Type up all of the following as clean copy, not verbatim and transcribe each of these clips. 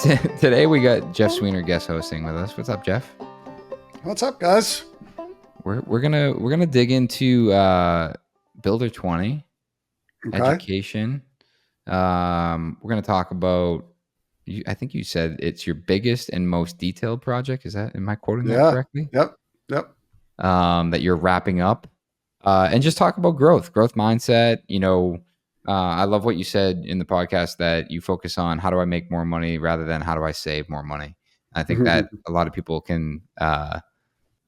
Today we got Jeff Sweenor guest hosting with us. What's up, Jeff? What's up, guys? We're gonna dig into Builder 20 education. We're gonna talk about. I think you said it's your biggest and most detailed project. Am I quoting that correctly? Yep. That you're wrapping up, and just talk about growth mindset. I love what you said in the podcast that you focus on how do I make more money rather than how do I save more money. I think that a lot of people can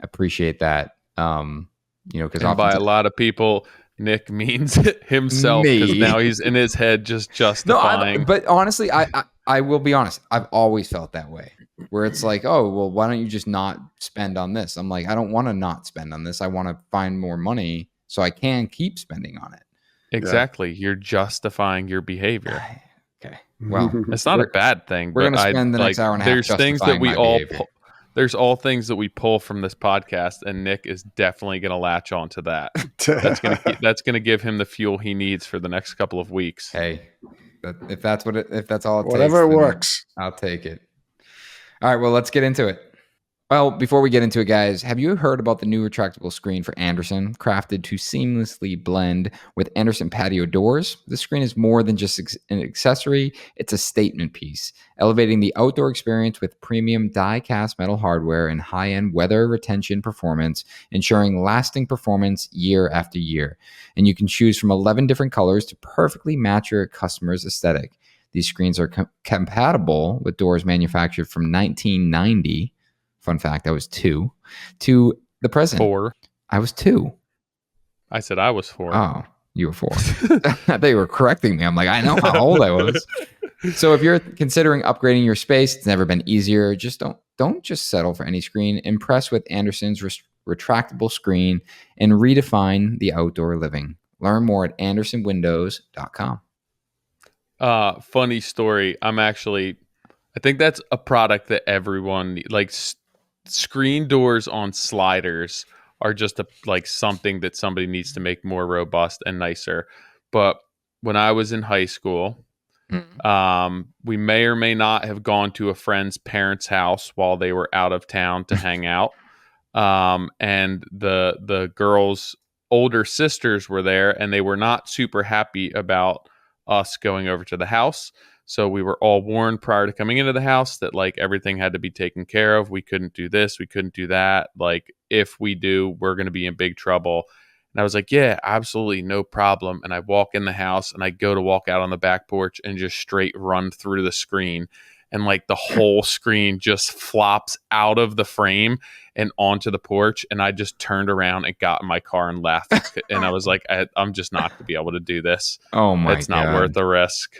appreciate that. Because by a lot of people, Nick means himself, because now he's in his head just justifying. No, but honestly, I will be honest. I've always felt that way, where it's like, oh, well, why don't you just not spend on this? I'm like, I don't want to not spend on this. I want to find more money so I can keep spending on it. Exactly. Yeah. You're justifying your behavior. Okay. Well, it's not a bad thing. We're going to spend the next hour and a half justifying things that we all there's all things that we pull from this podcast, and Nick is definitely going to latch on to that. That's going to give him the fuel he needs for the next couple of weeks. Hey, if that's all it takes, whatever works, I'll take it. All right, well, let's get into it. Well, before we get into it, guys, have you heard about the new retractable screen for Andersen, crafted to seamlessly blend with Andersen patio doors? This screen is more than just an accessory. It's a statement piece, elevating the outdoor experience with premium die-cast metal hardware and high-end weather retention performance, ensuring lasting performance year after year. And you can choose from 11 different colors to perfectly match your customer's aesthetic. These screens are compatible with doors manufactured from 1990. Fun fact, I was 2 to the present. 4. I was 2. I said I was 4. Oh, you were 4. They were correcting me. I'm like, I know how old I was. So if you're considering upgrading your space, it's never been easier. Just don't just settle for any screen. Impress with Andersen's retractable screen and redefine the outdoor living. Learn more at andersenwindows.com. Funny story. I think that's a product that everyone screen doors on sliders are just something that somebody needs to make more robust and nicer. But when I was in high school, we may or may not have gone to a friend's parents' house while they were out of town to hang out. And the girls' older sisters were there, and they were not super happy about us going over to the house. So we were all warned prior to coming into the house that everything had to be taken care of. We couldn't do this. We couldn't do that. If we do, we're going to be in big trouble. And I was like, yeah, absolutely. No problem. And I walk in the house and I go to walk out on the back porch and just straight run through the screen. And the whole screen just flops out of the frame and onto the porch. And I just turned around and got in my car and left. And I was like, I'm just not going to be able to do this. Oh my God. It's not worth the risk.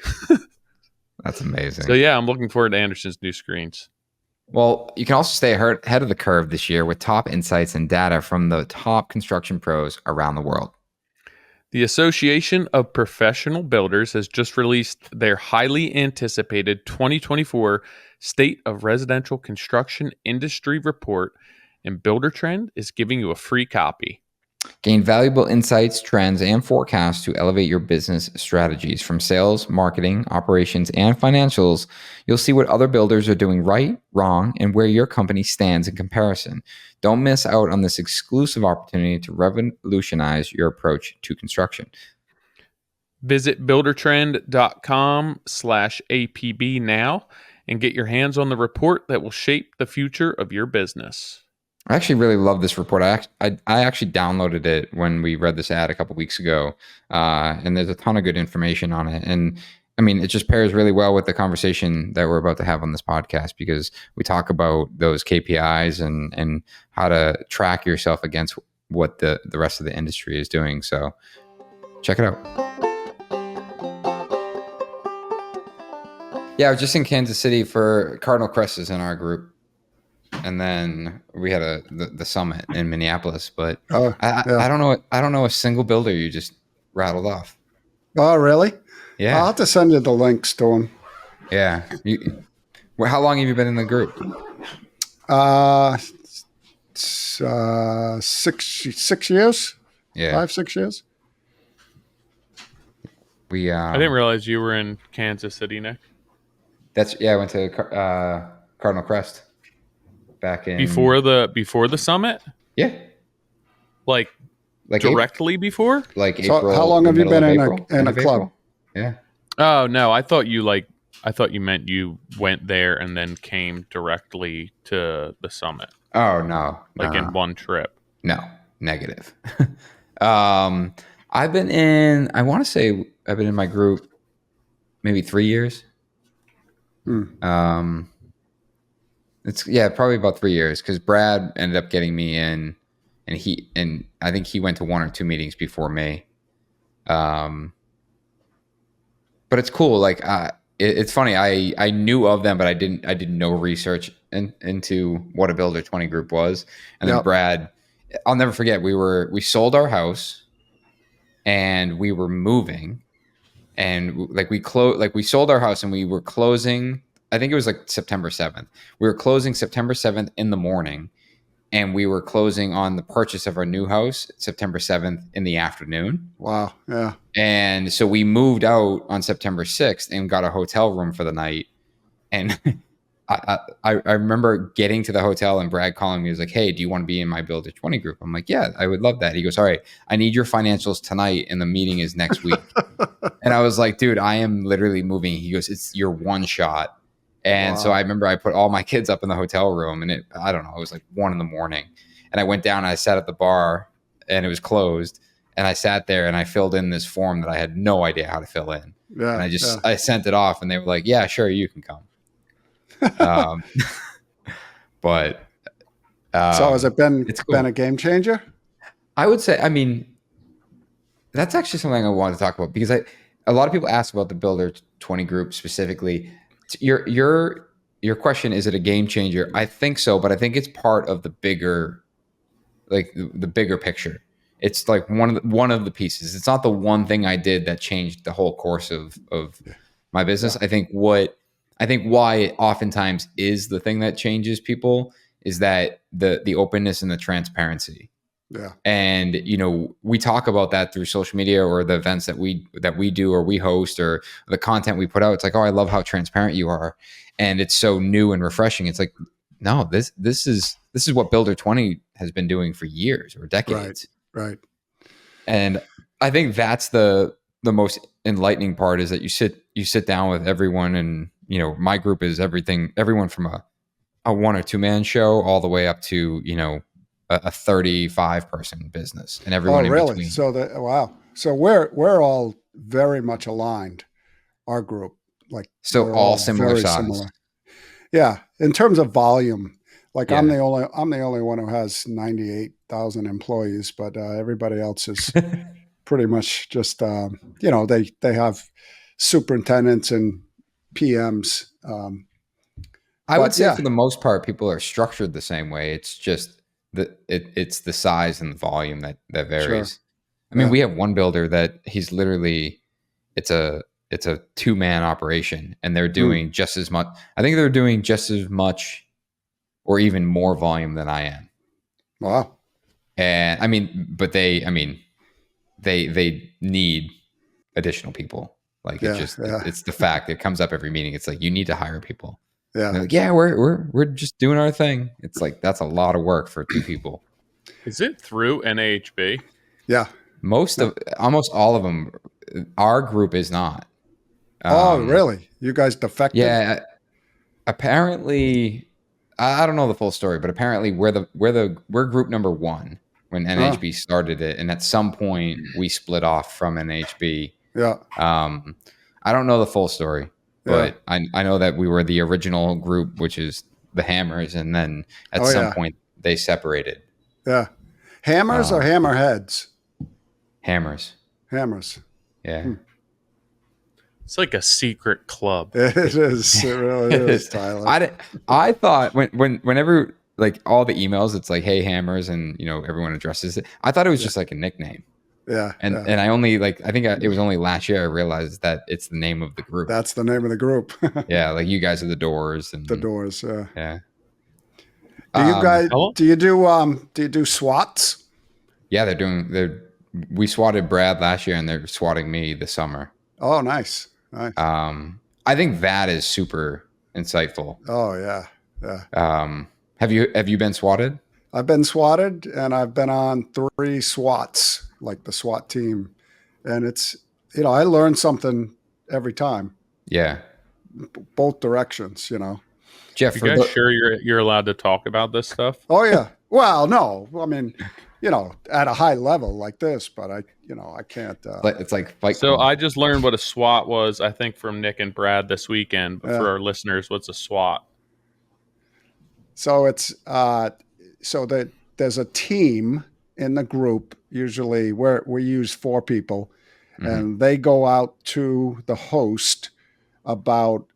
That's amazing. So yeah, I'm looking forward to Andersen's new screens. Well, you can also stay ahead of the curve this year with top insights and data from the top construction pros around the world. The Association of Professional Builders has just released their highly anticipated 2024 State of Residential Construction Industry Report, and Buildertrend is giving you a free copy. Gain valuable insights, trends, and forecasts to elevate your business strategies. From sales, marketing, operations, and financials, you'll see what other builders are doing right, wrong, and where your company stands in comparison. Don't miss out on this exclusive opportunity to revolutionize your approach to construction. Visit buildertrend.com/APB now and get your hands on the report that will shape the future of your business. I actually really love this report. I actually downloaded it when we read this ad a couple weeks ago, and there's a ton of good information on it. And I mean, it just pairs really well with the conversation that we're about to have on this podcast, because we talk about those KPIs and how to track yourself against what the rest of the industry is doing. So check it out. Yeah, I was just in Kansas City for Cardinal Crest is in our group. And then we had the summit in Minneapolis, but I don't know a single builder you just rattled off. Oh, really? Yeah. I'll have to send you the links to them. Yeah. How long have you been in the group? 6 years. Yeah. 5-6 years. I didn't realize you were in Kansas City, Nick. I went to Cardinal Crest back in before the summit, yeah, like like directly before. So how April, long the have you middle been of in April, in end a of club? April. Yeah. Oh no, I thought you meant you went there and then came directly to the summit, Oh no, like in one trip. no, negative. um, I've been in. I want to say I've been in my group maybe 3 years. Hmm. It's probably about 3 years because Brad ended up getting me in, and I think he went to one or two meetings before me. But it's cool. Like it's funny. I knew of them, but I did no research into what a Builder 20 group was. And then Yep. Brad, I'll never forget. We sold our house and we were moving, and we sold our house and we were closing. I think it was like September 7th. We were closing September 7th in the morning, and we were closing on the purchase of our new house September 7th in the afternoon. Wow. Yeah. And so we moved out on September 6th and got a hotel room for the night. And I remember getting to the hotel and Brad calling me. He was like, "Hey, do you want to be in my Builder 20 group?" I'm like, "Yeah, I would love that." He goes, "All right, I need your financials tonight and the meeting is next week." And I was like, "Dude, I am literally moving." He goes, "It's your one shot." And so Wow. I remember I put all my kids up in the hotel room, and I don't know, it was like 1 a.m. And I went down and I sat at the bar and it was closed. And I sat there and I filled in this form that I had no idea how to fill in. And Yeah. I sent it off and they were like, "Yeah, sure, you can come." Um, but So has it been it's cool. a game changer? I would say, I mean, that's actually something I wanted to talk about because a lot of people ask about the Builder 20 group specifically. Your question, is it a game changer? I think so, but I think it's part of the bigger, like the bigger picture. It's like one of the pieces. It's not the one thing I did that changed the whole course of my business. Yeah. I think why it oftentimes is the thing that changes people is that the openness and the transparency. Yeah. And we talk about that through social media or the events that we do or we host or the content we put out. It's like, "Oh, I love how transparent you are," and it's so new and refreshing. It's like, no, this is what Builder 20 has been doing for years or decades. Right. And I think that's the most enlightening part, is that you sit down with everyone, and my group is everyone from a 1 or 2 man show all the way up to a 35 person business, and everyone Oh, in really? between. So wow. So we're all very much aligned. Our group, like, So we're all similar very size. similar. Yeah, in terms of volume, like Yeah. I'm the only one who has 98,000 employees, but everybody else is pretty much just they have superintendents and PMs. I would But say yeah, for the most part, people are structured the same way. It's just it's the size and the volume that sure. varies. I mean, Yeah. we have one builder that he's literally it's a 2 man operation, and they're doing just as much. I think they're doing just as much or even more volume than I am. Wow. And they need additional people. Like Yeah. it's the fact it comes up every meeting. It's like, you need to hire people. And Yeah. they're like, "Yeah, we're just doing our thing." It's like, that's a lot of work for 2 people. Is it through NAHB? Yeah. Almost all of them. Our group is not. Oh, really? You guys defected? Yeah, apparently, I don't know the full story, but apparently we're group number 1 when NHB started it, and at some point we split off from NHB. Yeah. I don't know the full story, Yeah. but I know that we were the original group, which is the Hammers, and then at Oh, some yeah. point they separated. Yeah. Hammers or hammerheads? Hammers. Hammers. Yeah. It's like a secret club. It is. It really is, Tyler. I thought whenever, like, all the emails, it's like, "Hey, Hammers," and everyone addresses it. I thought it was just like a nickname. Yeah. And I only it was only last year I realized that it's the name of the group. That's the name of the group. Yeah, like you guys are the Doors and The Doors. Yeah. Yeah. Do you guys? hello? Do you do SWATs? Yeah, we swatted Brad last year, and they're swatting me this summer. Oh, nice. Nice. I think that is super insightful. Oh yeah, yeah. Have you been swatted? I've been swatted, and I've been on 3 SWATs, like the SWAT team, and it's I learn something every time, Yeah. both directions. Jeff, You for guys the sure you're allowed to talk about this stuff? Oh yeah. Well, no, I mean, at a high level like this, but I can't. it's like Fight So Club. I just learned what a SWAT was, I think, from Nick and Brad this weekend. But for Yeah. our listeners, what's a SWAT? So it's so that there's a team in the group. Usually, where we use 4 people, and they go out to the host about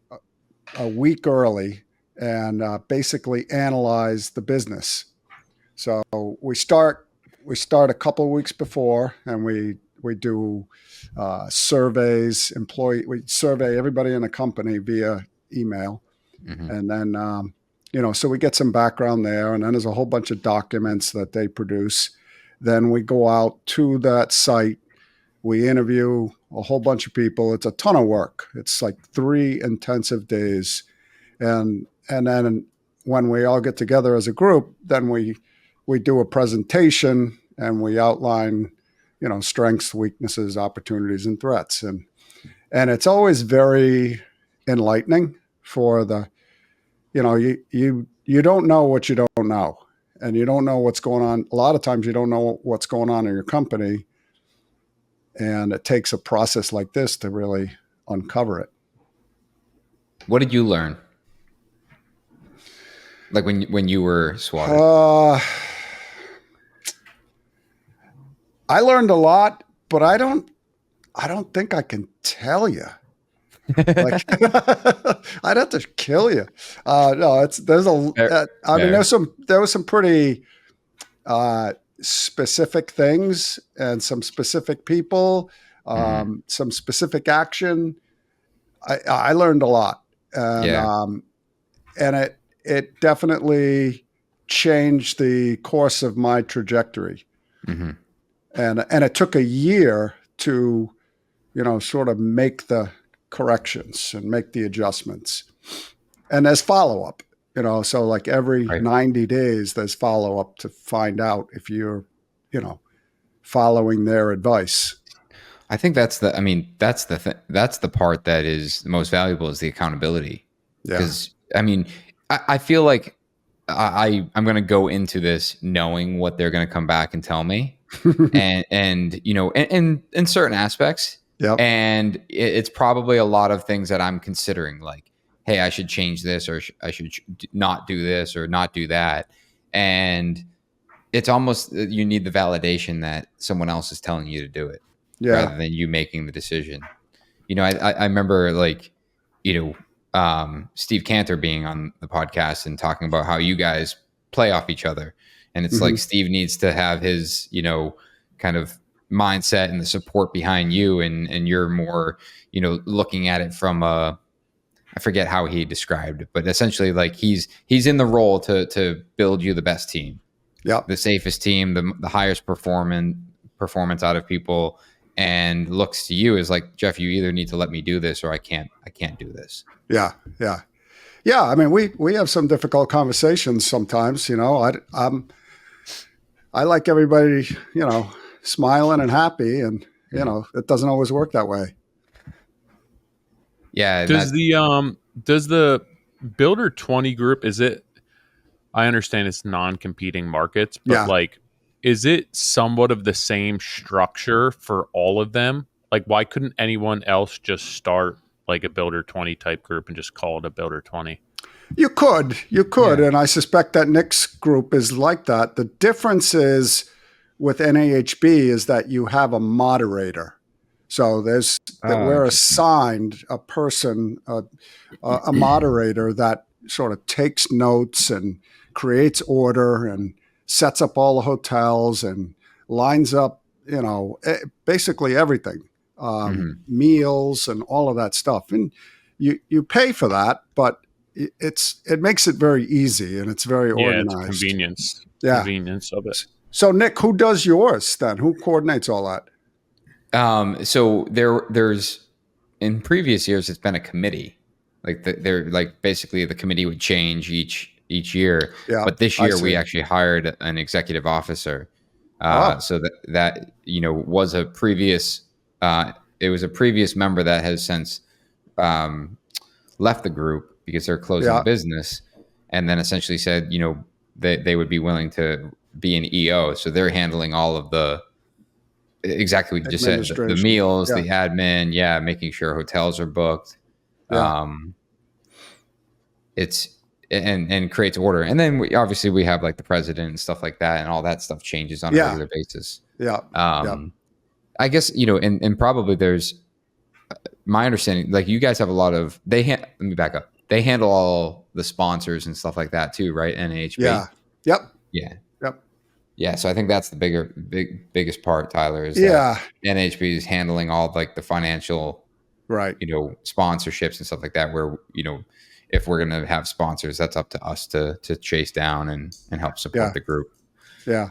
a week early and basically analyze the business. So we start a couple of weeks before, and we do surveys. We survey everybody in the company via email, and then so we get some background there, and then there's a whole bunch of documents that they produce. Then we go out to that site. We interview a whole bunch of people. It's a ton of work. It's like 3 intensive days, and then when we all get together as a group, then we do a presentation and we outline, strengths, weaknesses, opportunities, and threats, and it's always very enlightening for the, you don't know what you don't know, and you don't know what's going on. A lot of times you don't know what's going on in your company, and it takes a process like this to really uncover it. What did you learn? Like when you were swatted? I learned a lot, but I don't think I can tell you. Like, I'd have to kill you. No, there was some pretty specific things and some specific people, some specific action. I learned a lot, and and it definitely changed the course of my trajectory. And it took a year to, sort of make the corrections and make the adjustments. And there's follow-up, so like every 90 days, there's follow-up to find out if you're, following their advice. I think that's the part that is the most valuable, is the accountability. Because I feel like I'm going to go into this knowing what they're going to come back and tell me, and in certain aspects, and it's probably a lot of things that I'm considering, like, hey, I should change this, or I should not do this or not do that, and it's almost, you need the validation that someone else is telling you to do it, rather than you making the decision. I remember, like, Steve Cantor being on the podcast and talking about how you guys play off each other. And it's like Steve needs to have his, kind of mindset and the support behind you. And you're more, looking at it from I forget how he described it, but essentially, like, he's in the role to build you the best team. The safest team, the highest performance out of people, and looks to you as like, Jeff, you either need to let me do this, or I can't do this. Yeah. I mean, we have some difficult conversations sometimes. I like everybody, smiling and happy, and it doesn't always work that way. Yeah. Does the Builder 20 group, is it? I understand it's non-competing markets, but like, is it somewhat of the same structure for all of them? Like, why couldn't anyone else just start like a Builder 20 type group and just call it a Builder 20? You could, and I suspect that Nick's group is like that. The difference is with NAHB is that you have a moderator. So we're assigned a person, a moderator that sort of takes notes and creates order and sets up all the hotels and lines up, basically everything, meals and all of that stuff. And you pay for that, but it makes it very easy, and it's very organized. It's convenience of it. So Nick, who does yours then? Who coordinates all that? So there's in previous years it's been a committee. Like they're like basically the committee would change each year, Yeah, but this I year we see. actually hired an executive officer. Oh, So that was a previous it was a previous member that has since um, left the group because they're closing the yeah, business, and then essentially said they would be willing to be an EO. So they're handling all of the exactly what you just said, the administration. meals, Yeah, the admin, yeah, making sure hotels are booked. yeah, Um, it's and creates order, and then obviously we have like the president and stuff like that, and all that stuff changes on a yeah, regular basis. yeah, yeah, I guess and probably there's my understanding, like you guys have a lot of let me back up. They handle all the sponsors and stuff like that too, right? NAHB. yeah. Yep, Yeah. yep. Yeah. So I think that's the biggest part, Tyler, is that Yeah, NHB is handling all like the financial, right. sponsorships and stuff like that, where, if we're going to have sponsors, that's up to us to chase down and help support Yeah, the group. yeah.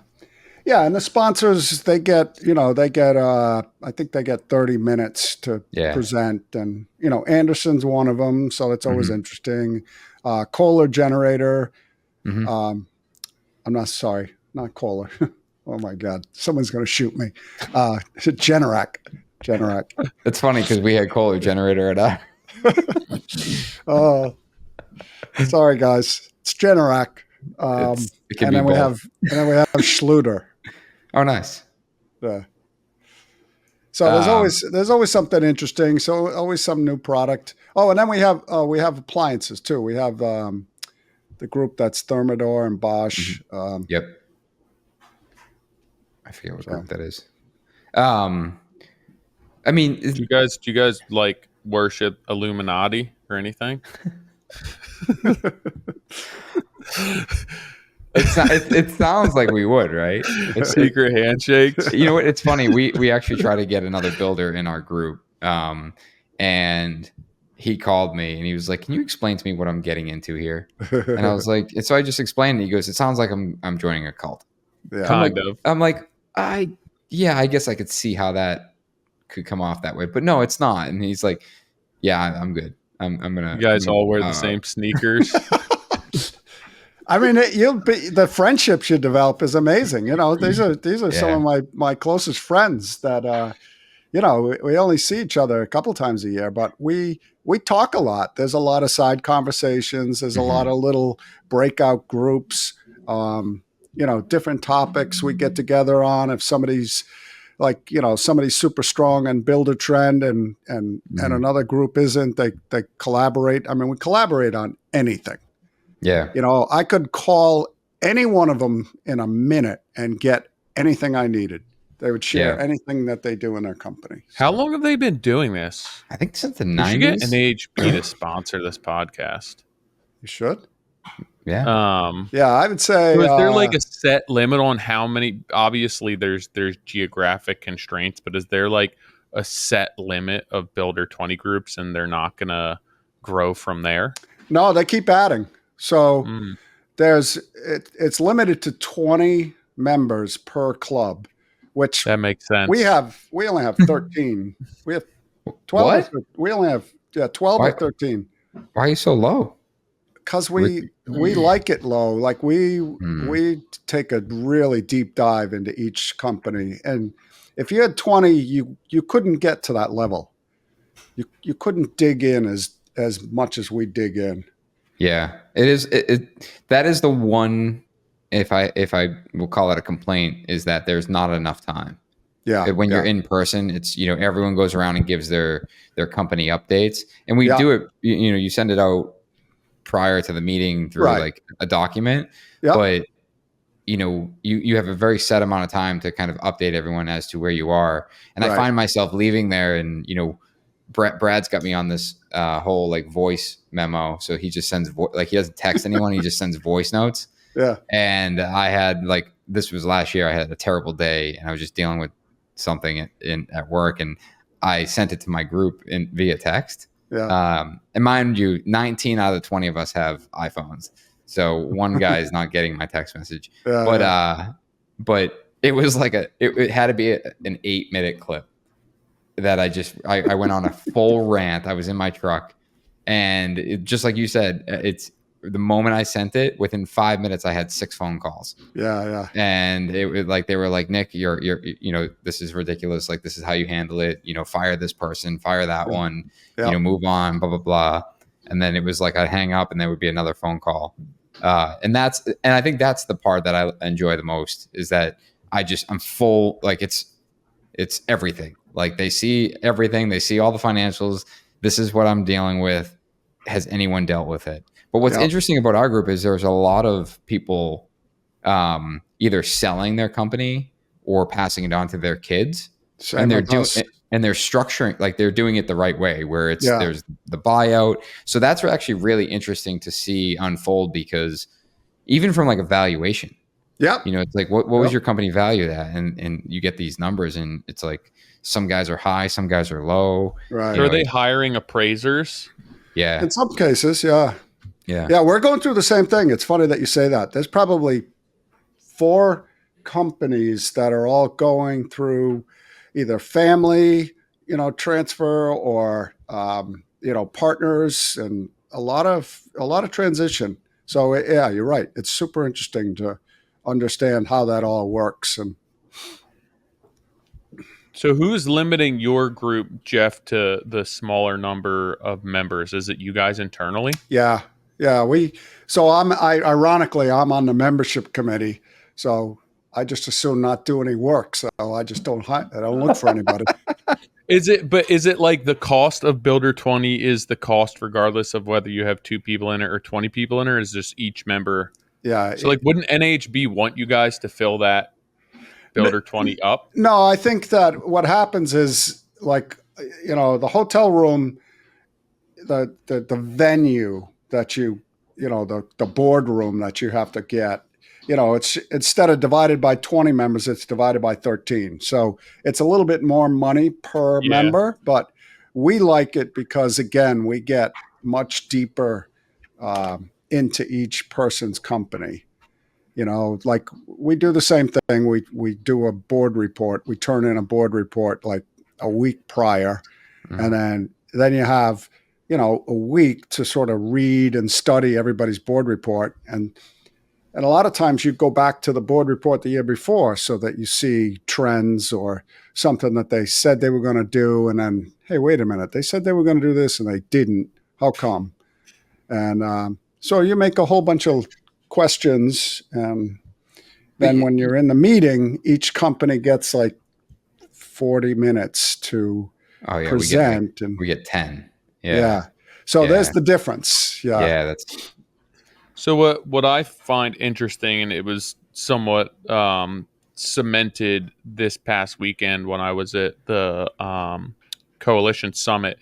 Yeah, and the sponsors I think they get 30 minutes to Yeah. present, and Andersen's one of them, so it's always Mm-hmm. interesting. Kohler Generator. Mm-hmm. I'm not sorry, not Kohler. Oh my God, someone's going to shoot me. Generac. It's funny because we had Kohler Generator at Oh, sorry guys, it's Generac. it can And be then we both. have Schluter. Oh, nice. Yeah. So there's always something interesting. So always some new product. Oh, and then we have appliances too. We have the group that's Thermador and Bosch. Yep. I forget what So. group that is. I mean, Do you guys like worship Illuminati or anything? it sounds like we would, right? Secret handshakes. You know what? It's funny. We actually try to get another builder in our group, and he called me and he was like, "Can you explain to me what I'm getting into here?" And I was like, and so I just explained. And he goes, "It sounds like I'm joining a cult." Yeah. Kind of. I'm like, I guess I could see how that could come off that way, but no, it's not. And he's like, "Yeah, I'm good. I'm gonna." You guys all wear the same sneakers. I mean, the friendship you develop is amazing. These are some of my closest friends that we only see each other a couple times a year, but we talk a lot. There's a lot of side conversations. There's a lot of little breakout groups. Different topics we get together on. If somebody's somebody's super strong on Buildertrend and another group isn't, they collaborate. I mean, we collaborate on anything. Yeah. I could call any one of them in a minute and get anything I needed. They would share anything that they do in their company. How long have they been doing this? I think since the We 90s. should get NHP to sponsor this podcast. You should. Yeah. Yeah, I would say. So is there like a set limit on how many? Obviously, there's geographic constraints, but is there like a set limit of Builder 20 groups, and they're not gonna grow from there? No, they keep adding. So it's limited to 20 members per club, which That makes sense. we only have 13. We have 12. What? We only have 12 or 13. Why are you so low? Because we like it low. Like we take a really deep dive into each company, and if you had 20, you couldn't get to that level. You couldn't dig in as much as we dig in. Yeah, it is. That is the one. If I will call it a complaint, is that there's not enough time. Yeah. When you're in person, it's everyone goes around and gives their company updates, and we do it. You send it out prior to the meeting through like a document, but you have a very set amount of time to kind of update everyone as to where you are. And I find myself leaving there, and Brad's got me on this whole like voice memo, so he just sends he doesn't text anyone, he just sends voice notes. Yeah. And I had this was last year. I had a terrible day, and I was just dealing with something at work, and I sent it to my group via text. Yeah. And mind you, 19 out of the 20 of us have iPhones, so one guy is not getting my text message. But it was like it had to be an 8-minute clip. that I went on a full rant. I was in my truck, and just like you said, it's the moment I sent it, within 5 minutes, I had 6 phone calls. Yeah. And it was like, they were like, Nick, you're, this is ridiculous. Like, this is how you handle it. Fire this person, fire that one, move on, blah, blah, blah. And then it was like, I'd hang up and there would be another phone call. And I think that's the part that I enjoy the most, is that I'm full, like it's everything. Like, they see everything. They see all the financials. This is what I'm dealing with. Has anyone dealt with it? But what's interesting about our group is there's a lot of people either selling their company or passing it on to their kids. And they're structuring, like, they're doing it the right way, where there's the buyout. So that's actually really interesting to see unfold, because even from like a valuation, it's like, what was your company valued at? And you get these numbers, and it's like, some guys are high, some guys are low. Right. So are they hiring appraisers? Yeah. In some cases, yeah. Yeah, we're going through the same thing. It's funny that you say that. There's probably 4 companies that are all going through either family, transfer, or partners, and a lot of transition. So yeah, you're right. It's super interesting to understand how that all works. And so who's limiting your group, Jeff, to the smaller number of members? Is it you guys internally? Yeah. Ironically, I'm on the membership committee. So I just assume not do any work. So I just don't look for anybody. Is it like the cost of Builder 20 is the cost regardless of whether you have 2 people in it or 20 people in it, or is just each member? Yeah. So wouldn't NHB want you guys to fill that Builder 20 up? No, I think that what happens is, like, the hotel room, the venue that the boardroom that you have to get, it's, instead of divided by 20 members, it's divided by 13. So it's a little bit more money per member, but we like it because, again, we get much deeper into each person's company. Like, we do the same thing. We do a board report. We turn in a board report like a week prior, and then you have a week to sort of read and study everybody's board report, and a lot of times you go back to the board report the year before so that you see trends or something that they said they were going to do, and then, hey, wait a minute, they said they were going to do this and they didn't. How come? And so you make a whole bunch of questions, and then when you're in the meeting, each company gets like 40 minutes to present. We get 10. So there's the difference. So what I find interesting, and it was somewhat cemented this past weekend when I was at the Coalition Summit,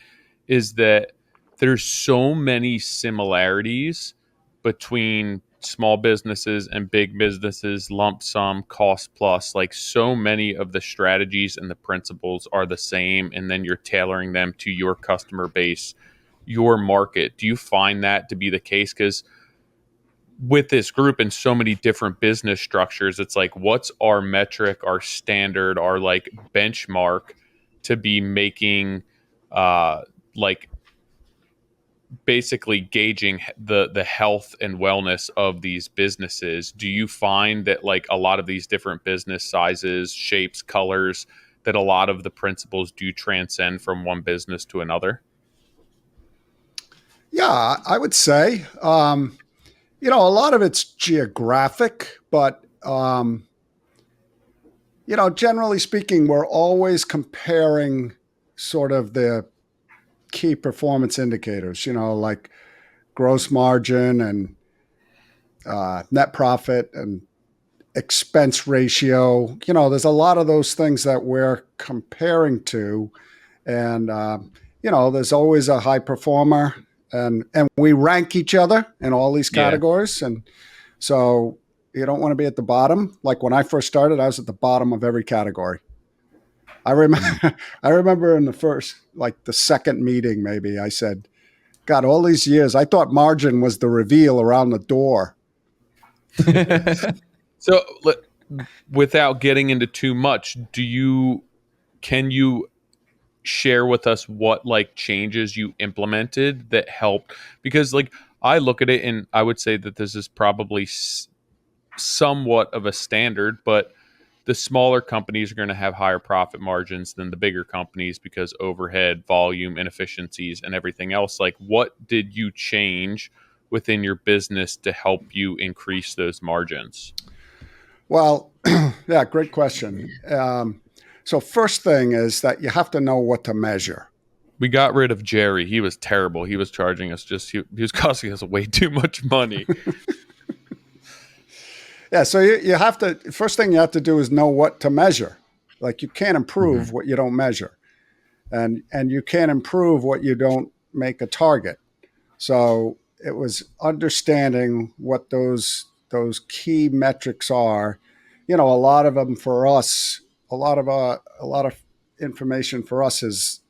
is that there's so many similarities between small businesses and big businesses, lump sum, cost plus. Like, so many of the strategies and the principles are the same, and then you're tailoring them to your customer base, your market. Do you find that to be the case? Because with this group and so many different business structures, it's like, what's our metric, our standard, our like benchmark to be making like basically gauging the health and wellness of these businesses? Do you find that, like, a lot of these different business sizes, shapes, colors, that a lot of the principles do transcend from one business to another? Yeah, I would say, a lot of it's geographic, but, generally speaking, we're always comparing sort of the key performance indicators, like gross margin and net profit and expense ratio. There's a lot of those things that we're comparing to. And, there's always a high performer, and we rank each other in all these categories. And so you don't want to be at the bottom. Like, when I first started, I was at the bottom of every category. I remember in the second meeting, maybe, I said, God, all these years, I thought margin was the reveal around the door. So, without getting into too much, can you share with us what like changes you implemented that helped? Because like I look at it and I would say that this is probably somewhat of a standard, but the smaller companies are going to have higher profit margins than the bigger companies because overhead, volume, inefficiencies, and everything else. Like, what did you change within your business to help you increase those margins? Well, yeah, great question. So first thing is that you have to know what to measure. We got rid of Jerry. He was terrible. He was charging us he was costing us way too much money. Yeah, so you have to, first thing you have to do is know what to measure. Like you can't improve what you don't measure. And you can't improve what you don't make a target. So it was understanding what those key metrics are. You know, a lot of them for us, a lot of information for us is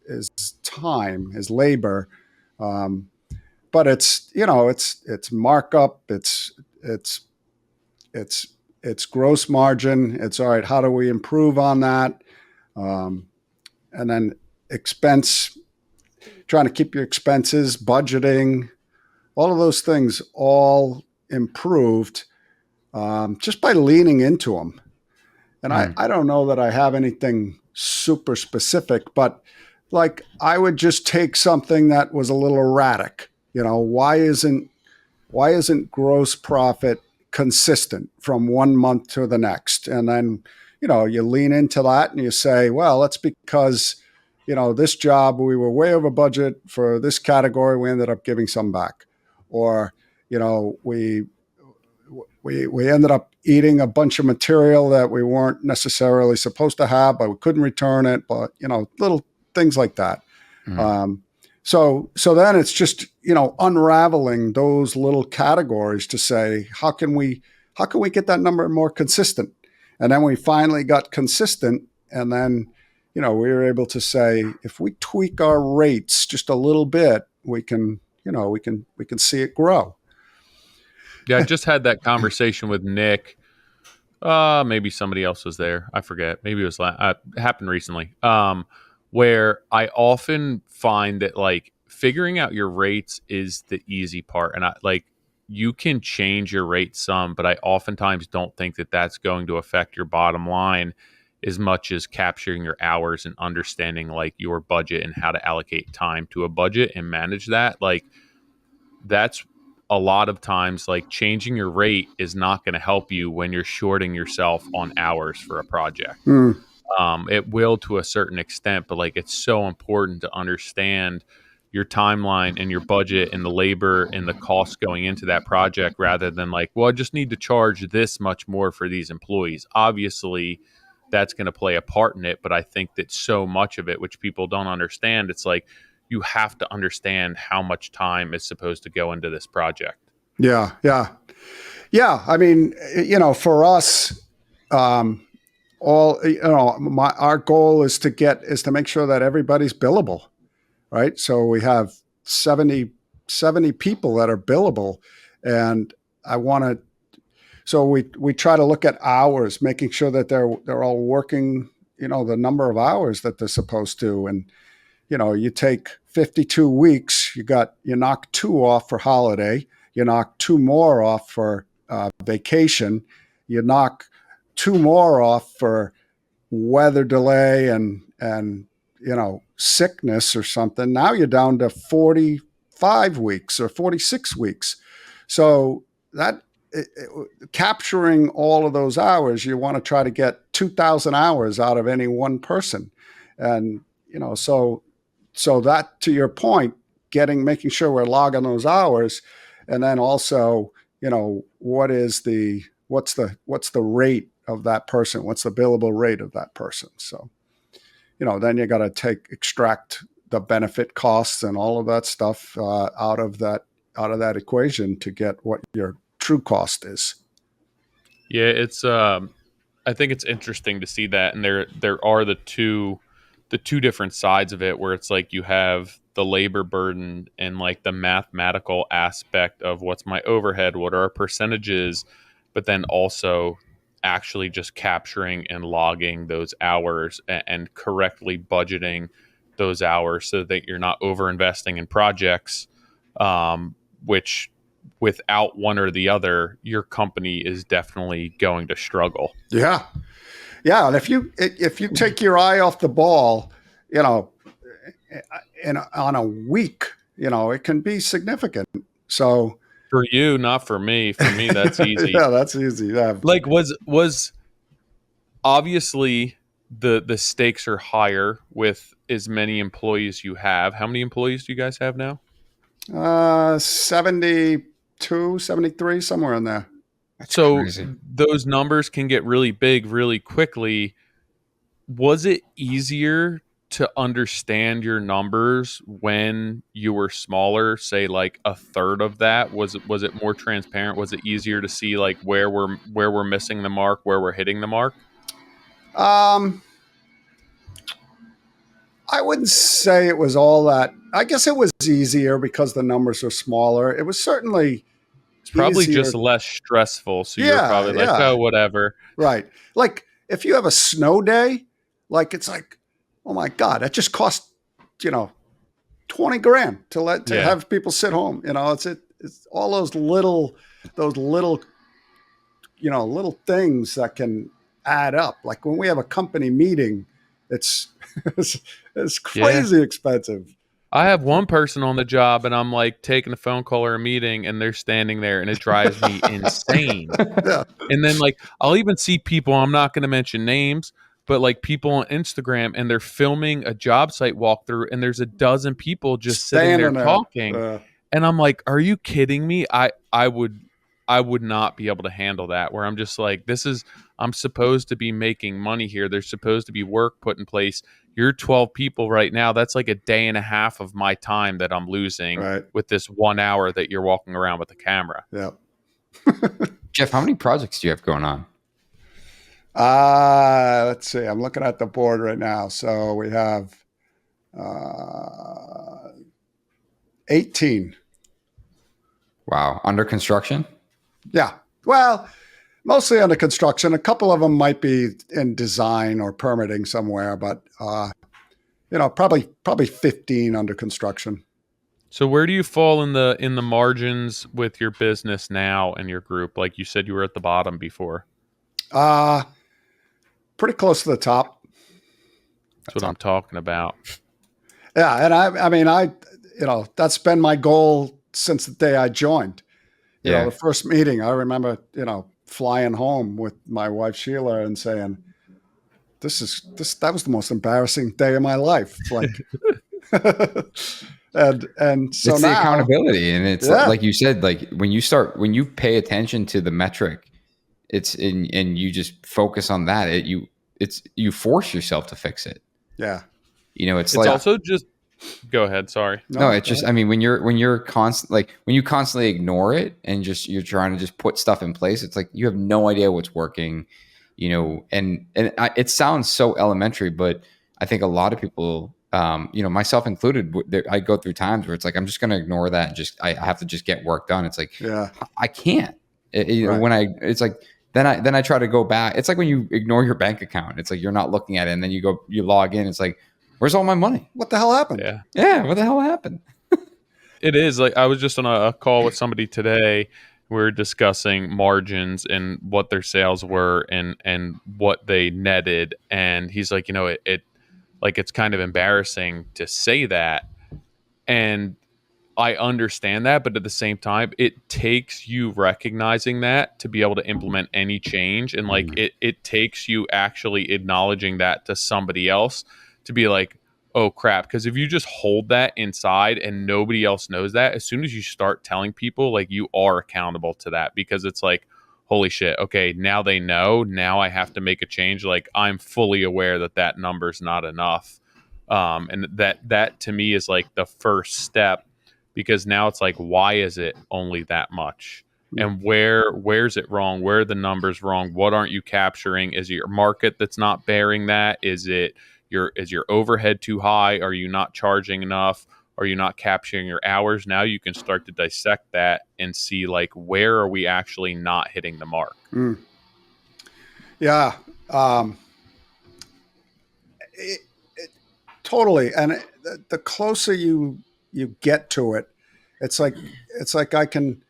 time, is labor. But it's, you know, it's markup, it's gross margin. It's all right. How do we improve on that? And then expense, trying to keep your expenses, budgeting, all of those things all improved just by leaning into them. And I don't know that I have anything super specific, but like I would just take something that was a little erratic. You know, why isn't gross profit consistent from one month to the next? And then, you know, you lean into that and you say, well, that's because, you know, this job, we were way over budget for this category. We ended up giving some back. Or, you know, we ended up eating a bunch of material that we weren't necessarily supposed to have, but we couldn't return it. But, you know, little things like that. So then it's just, you know, unraveling those little categories to say, how can we get that number more consistent? And then we finally got consistent. And then, you know, we were able to say, if we tweak our rates just a little bit, we can see it grow. Yeah, I just had that conversation with Nick. Maybe somebody else was there. I forget. Maybe it was it happened recently. Where I often find that like figuring out your rates is the easy part, and I like you can change your rate some, but I oftentimes don't think that that's going to affect your bottom line as much as capturing your hours and understanding like your budget and how to allocate time to a budget and manage that. Like that's a lot of times like changing your rate is not going to help you when you're shorting yourself on hours for a project. It will to a certain extent, but like it's so important to understand your timeline and your budget and the labor and the costs going into that project rather than like, well, I just need to charge this much more for these employees. Obviously, that's going to play a part in it, but I think that so much of it, which people don't understand, it's like you have to understand how much time is supposed to go into this project. Yeah. I mean, you know, for us, our goal is to make sure that everybody's billable, right? So we have 70 people that are billable, and so we try to look at hours, making sure that they're all working, you know, the number of hours that they're supposed to. And, you know, you take 52 weeks, you knock 2 off for holiday, you knock 2 more off for vacation, you knock 2 more off for weather delay and you know, sickness or something. Now you're down to 45 weeks or 46 weeks. So that capturing all of those hours, you want to try to get 2,000 hours out of any one person. And, you know, so that, to your point, making sure we're logging those hours. And then also, you know, what's the rate of that person? What's the billable rate of that person? So, you know, then you got to extract the benefit costs and all of that stuff out of that equation to get what your true cost is. Yeah, it's I think it's interesting to see that, and there are the two different sides of it where it's like you have the labor burden and like the mathematical aspect of what's my overhead, what are our percentages, but then also actually just capturing and logging those hours and correctly budgeting those hours so that you're not over investing in projects, which without one or the other, your company is definitely going to struggle. Yeah. Yeah. And if you take your eye off the ball, on a week, it can be significant. So For you, not for me. For me, that's easy. Yeah, that's easy. Yeah. Like was obviously the stakes are higher with as many employees you have. How many employees do you guys have now? 72, 73, somewhere in there. That's So crazy. those numbers can get really big really quickly. Was it easier to understand your numbers when you were smaller, say like a third of that? Was it more transparent? Was it easier to see like where we're missing the mark, where we're hitting the mark? I wouldn't say it was all that. I guess it was easier because the numbers were smaller. It was certainly It's probably easier. just less stressful. So you're Yeah, probably like, yeah. oh, whatever. Right. Like if you have a snow day, like it's like, oh my God, that just cost, 20 grand to have people sit home. It's all those little, little things that can add up. Like when we have a company meeting, it's it's crazy expensive. I have one person on the job and I'm like taking a phone call or a meeting and they're standing there and it drives me insane. Yeah. And then like I'll even see people, I'm not going to mention names, but like people on Instagram and they're filming a job site walkthrough and there's a dozen people just sitting there talking. And I'm like, are you kidding me? I would not be able to handle that, where I'm just like, I'm supposed to be making money here. There's supposed to be work put in place. You're 12 people right now. That's like a day and a half of my time that I'm losing with this 1 hour that you're walking around with the camera. Yeah. Jeff, how many projects do you have going on? Let's see. I'm looking at the board right now. So we have 18. Wow. Under construction? Yeah. Well, mostly under construction. A couple of them might be in design or permitting somewhere, but probably 15 under construction. So where do you fall in the margins with your business now and your group? Like you said, you were at the bottom before. Pretty close to the top. That's what I'm talking about. Yeah, and I mean, that's been my goal since the day I joined. The first meeting, I remember, flying home with my wife Sheila and saying, that was the most embarrassing day of my life. Like, and so it's now, the accountability, and it's like you said, like when you pay attention to the metric, and you just focus on that, you force yourself to fix it. Yeah. It's like, also just go ahead. Sorry. No, it's just, I mean, when you constantly ignore it and you're trying to just put stuff in place, it's like you have no idea what's working, and it sounds so elementary, but I think a lot of people, myself included, I go through times where it's like, I'm just going to ignore that. And I have to just get work done. It's like, I can't, it's like, then I try to go back. It's like when you ignore your bank account, it's like, you're not looking at it. And then you log in. It's like, where's all my money? What the hell happened? Yeah. What the hell happened? It is like, I was just on a call with somebody today. We were discussing margins and what their sales were and what they netted. And he's like, it's kind of embarrassing to say that. And I understand that, but at the same time, it takes you recognizing that to be able to implement any change. And like, it takes you actually acknowledging that to somebody else to be like, oh crap. Because if you just hold that inside and nobody else knows that, as soon as you start telling people, like, you are accountable to that, because it's like, holy shit. Okay. Now they know. Now I have to make a change. Like, I'm fully aware that number's not enough. And that to me is like the first step, because now it's like, why is it only that much? And where's it wrong? Where are the numbers wrong? What aren't you capturing? Is it your market that's not bearing that? Is your overhead too high? Are you not charging enough? Are you not capturing your hours? Now you can start to dissect that and see, like, where are we actually not hitting the mark? totally. And the closer you get to it, it's like I can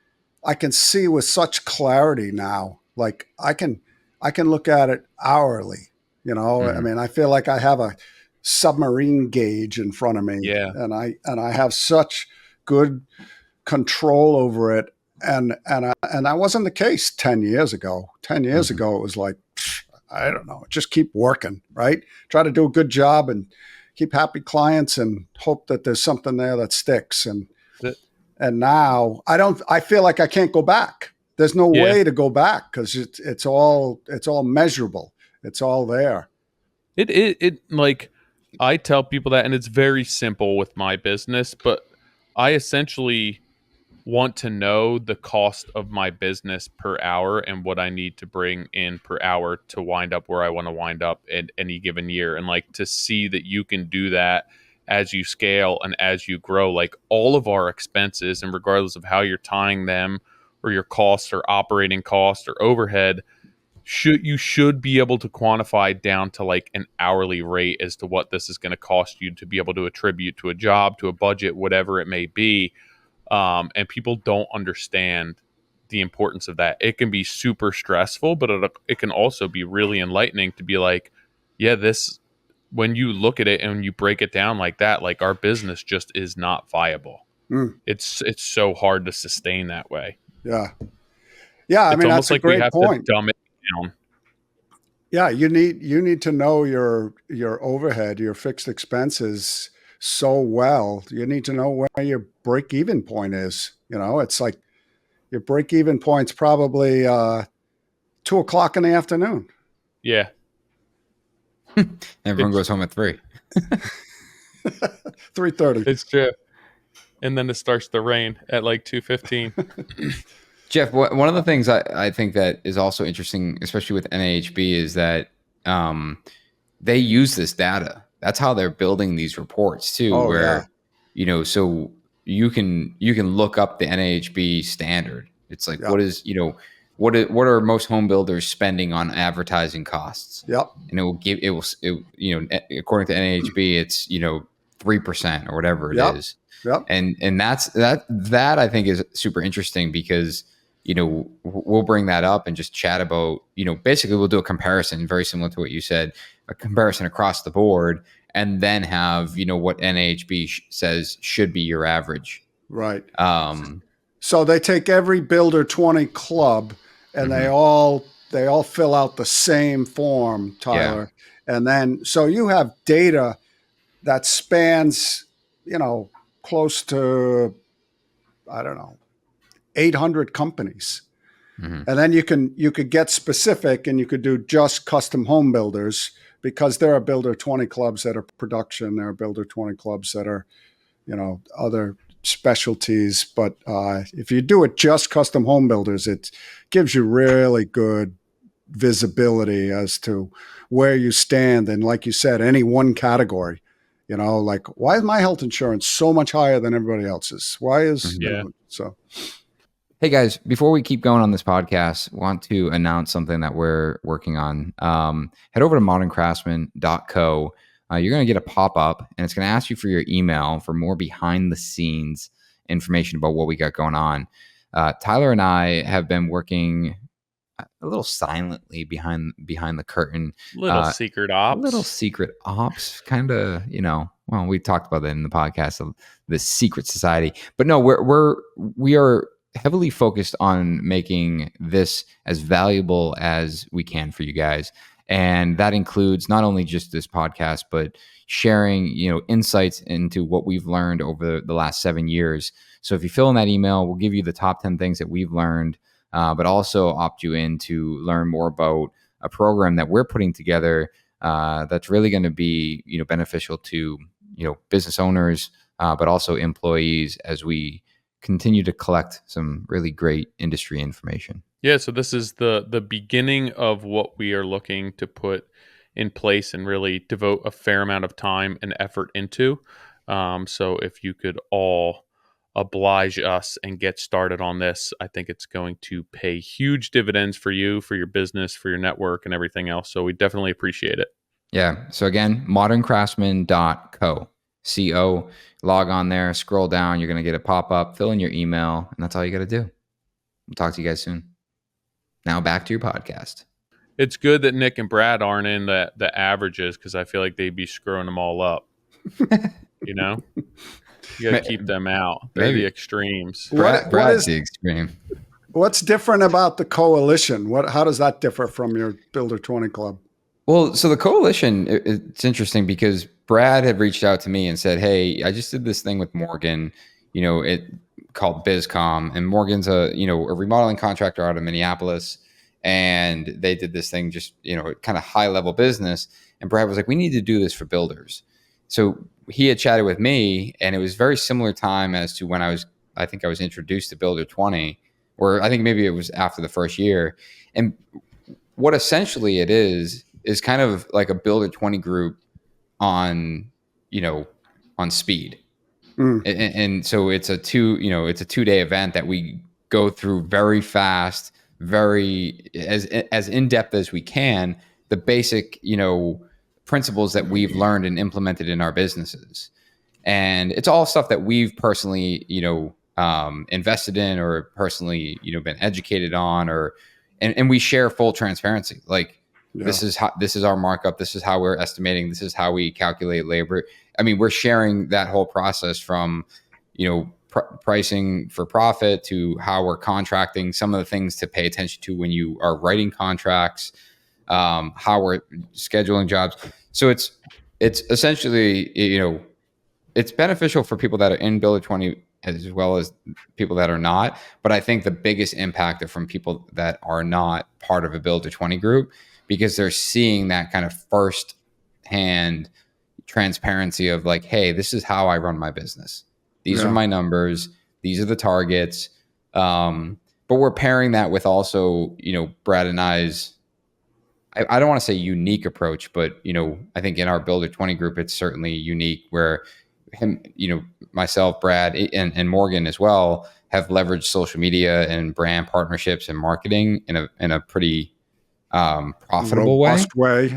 see with such clarity now. Like I can look at it hourly. You know, I mean, I feel like I have a submarine gauge in front of me, Yeah. and I have such good control over it. And that wasn't the case 10 years ago. 10 years ago, it was like, I don't know, just keep working, right? Try to do a good job and keep happy clients and hope that there's something there that sticks. And now I feel like I can't go back. There's no way to go back because it's all measurable. It's all there. It like, I tell people that, and it's very simple with my business, but I essentially want to know the cost of my business per hour and what I need to bring in per hour to wind up where I want to wind up in any given year. And like to see that you can do that as you scale and as you grow, like all of our expenses, and regardless of how you're tying them or your costs or operating costs or overhead, you should be able to quantify down to like an hourly rate as to what this is going to cost you to be able to attribute to a job, to a budget, whatever it may be. And people don't understand the importance of that. It can be super stressful, but it can also be really enlightening to be like, yeah, this, when you look at it and you break it down like that, like our business just is not viable. It's so hard to sustain that way. Yeah. Yeah. I It's mean, almost that's a like we great have point. to dumb it down. Yeah. You need to know your overhead, your fixed expenses so well. You need to know where your break even point is. You know, it's like your break even point's probably 2:00 in the afternoon. Yeah. Everyone goes home at 3. 3:30. It's true. And then it starts to rain at like 2:15. Jeff, one of the things I think that is also interesting, especially with NAHB, is that they use this data. That's how they're building these reports too, Oh, where so you can look up the NAHB standard. It's like, what is, what are most home builders spending on advertising costs? Yep. And according to NAHB, it's 3% or whatever it is. Yep. And that I think is super interesting because we'll bring that up and just chat about, basically we'll do a comparison very similar to what you said, a comparison across the board, and then have, what NAHB says should be your average. Right. So they take every Builder 20 club and they all fill out the same form, Tyler. Yeah. And then, so you have data that spans, close to, I don't know, 800 companies. And then you could get specific and you could do just custom home builders, because there are Builder 20 clubs that are production. There are Builder 20 clubs that are, other specialties. But if you do it just custom home builders, it gives you really good visibility as to where you stand. And like you said, any one category, like, why is my health insurance so much higher than everybody else's? Why is so? Hey guys, before we keep going on this podcast, want to announce something that we're working on. Head over to moderncraftsman.co. You're going to get a pop-up, and it's going to ask you for your email for more behind-the-scenes information about what we got going on. Tyler and I have been working a little silently behind the curtain. Little secret ops, kind of, well, we talked about that in the podcast of the secret society. But no, we are heavily focused on making this as valuable as we can for you guys. And that includes not only just this podcast, but sharing, insights into what we've learned over the last 7 years. So if you fill in that email, we'll give you the top 10 things that we've learned, but also opt you in to learn more about a program that we're putting together that's really going to be, beneficial to, business owners, but also employees as we continue to collect some really great industry information. Yeah, so this is the beginning of what we are looking to put in place and really devote a fair amount of time and effort into. So if you could all oblige us and get started on this, I think it's going to pay huge dividends for you, for your business, for your network, and everything else. So we definitely appreciate it. Yeah. So again, moderncraftsman.co. CO. Log on there, scroll down. You're going to get a pop up, fill in your email, and that's all you got to do. We'll talk to you guys soon. Now back to your podcast. It's good that Nick and Brad aren't in the averages, because I feel like they'd be screwing them all up. You know, you got to keep them out. They're Maybe. the extremes. Brad's the extreme. What's different about the coalition? How does that differ from your Builder 20 club? Well, so the coalition, it's interesting because Brad had reached out to me and said, "Hey, I just did this thing with Morgan, it called BizCom, and Morgan's a remodeling contractor out of Minneapolis, and they did this thing just kind of high level business." And Brad was like, "We need to do this for builders." So he had chatted with me, and it was very similar time as to when I think I was introduced to Builder 20, or I think maybe it was after the first year, and what essentially it is kind of like a Builder 20 group on speed. And so it's a 2-day event that we go through very fast, very as in-depth as we can, the basic, principles that we've learned and implemented in our businesses. And it's all stuff that we've personally, invested in, or personally, been educated on, and we share full transparency. Like, this is our markup. This is how we're estimating. This is how we calculate labor. I mean, we're sharing that whole process from, pricing for profit to how we're contracting, some of the things to pay attention to when you are writing contracts, how we're scheduling jobs. So it's essentially, it's beneficial for people that are in Builder 20 as well as people that are not. But I think the biggest impact are from people that are not part of a Builder 20 group, because they're seeing that kind of first hand transparency of like, hey, this is how I run my business. These are my numbers. These are the targets. But we're pairing that with also, Brad and I's, I don't want to say unique approach, but, I think in our Builder 20 group, it's certainly unique, where him, myself, Brad, and Morgan as well have leveraged social media and brand partnerships and marketing in a pretty profitable way.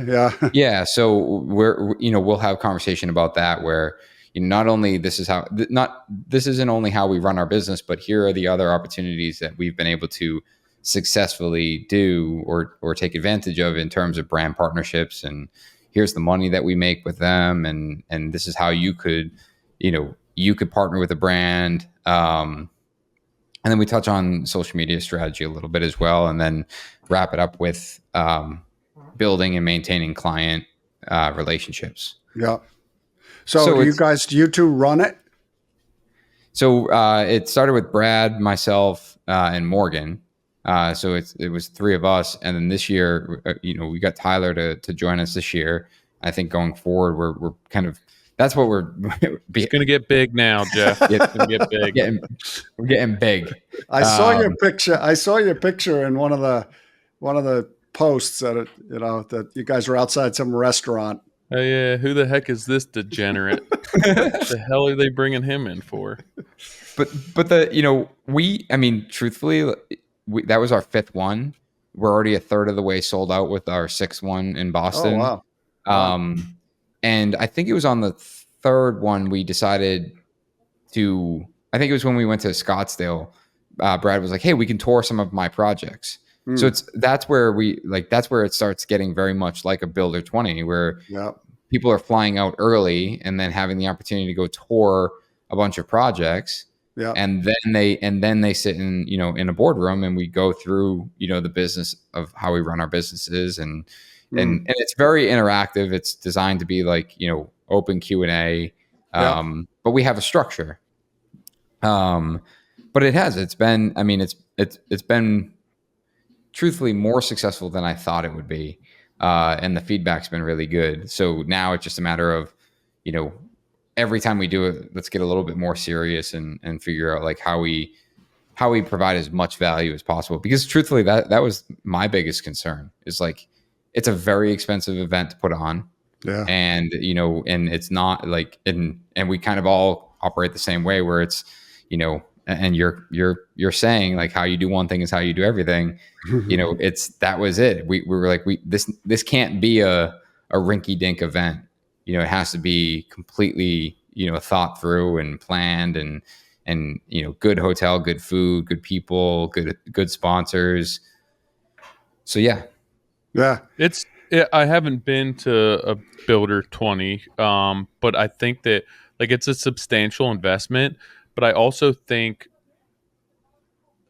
Yeah. Yeah. So we'll have conversation about that, where not only this isn't only how we run our business, but here are the other opportunities that we've been able to successfully do or take advantage of in terms of brand partnerships, and here's the money that we make with them, and this is how you could partner with a brand. And then we touch on social media strategy a little bit as well, and then wrap it up with building and maintaining client relationships. Yeah. So do you two run it? So it started with Brad, myself, and Morgan. So it was three of us, and then this year, we got Tyler to join us this year. I think going forward, we're kind of, that's what we're. It's going to get big now, Jeff. It's going to get big. We're getting big. I saw your picture. I saw your picture in one of the posts that that you guys were outside some restaurant. Oh yeah, who the heck is this degenerate? What the hell are they bringing him in for? But truthfully, that was our fifth one. We're already a third of the way sold out with our sixth one in Boston. Oh wow. And I think it was on the third one we decided to. I think it was when we went to Scottsdale. Brad was like, "Hey, we can tour some of my projects." So that's where it starts getting very much like a Builder 20, where people are flying out early and then having the opportunity to go tour a bunch of projects. Yeah. And then they sit in a boardroom, and we go through, the business of how we run our businesses, and it's very interactive. It's designed to be like, open Q&A. But we have a structure. But it's been truthfully more successful than I thought it would be. And the feedback's been really good. So now it's just a matter of, every time we do it, let's get a little bit more serious and figure out like how we provide as much value as possible. Because truthfully, that was my biggest concern, is like, it's a very expensive event to put on. Yeah. And, and it's not like, and we kind of all operate the same way, where it's, and you're saying like, how you do one thing is how you do everything. That was it. We were like, this can't be a a rinky-dink event. You know, it has to be completely, you know, thought through and planned, and you know, good hotel, good food, good people, good sponsors. So yeah. I haven't been to a Builder 20, but I think that like it's a substantial investment, but I also think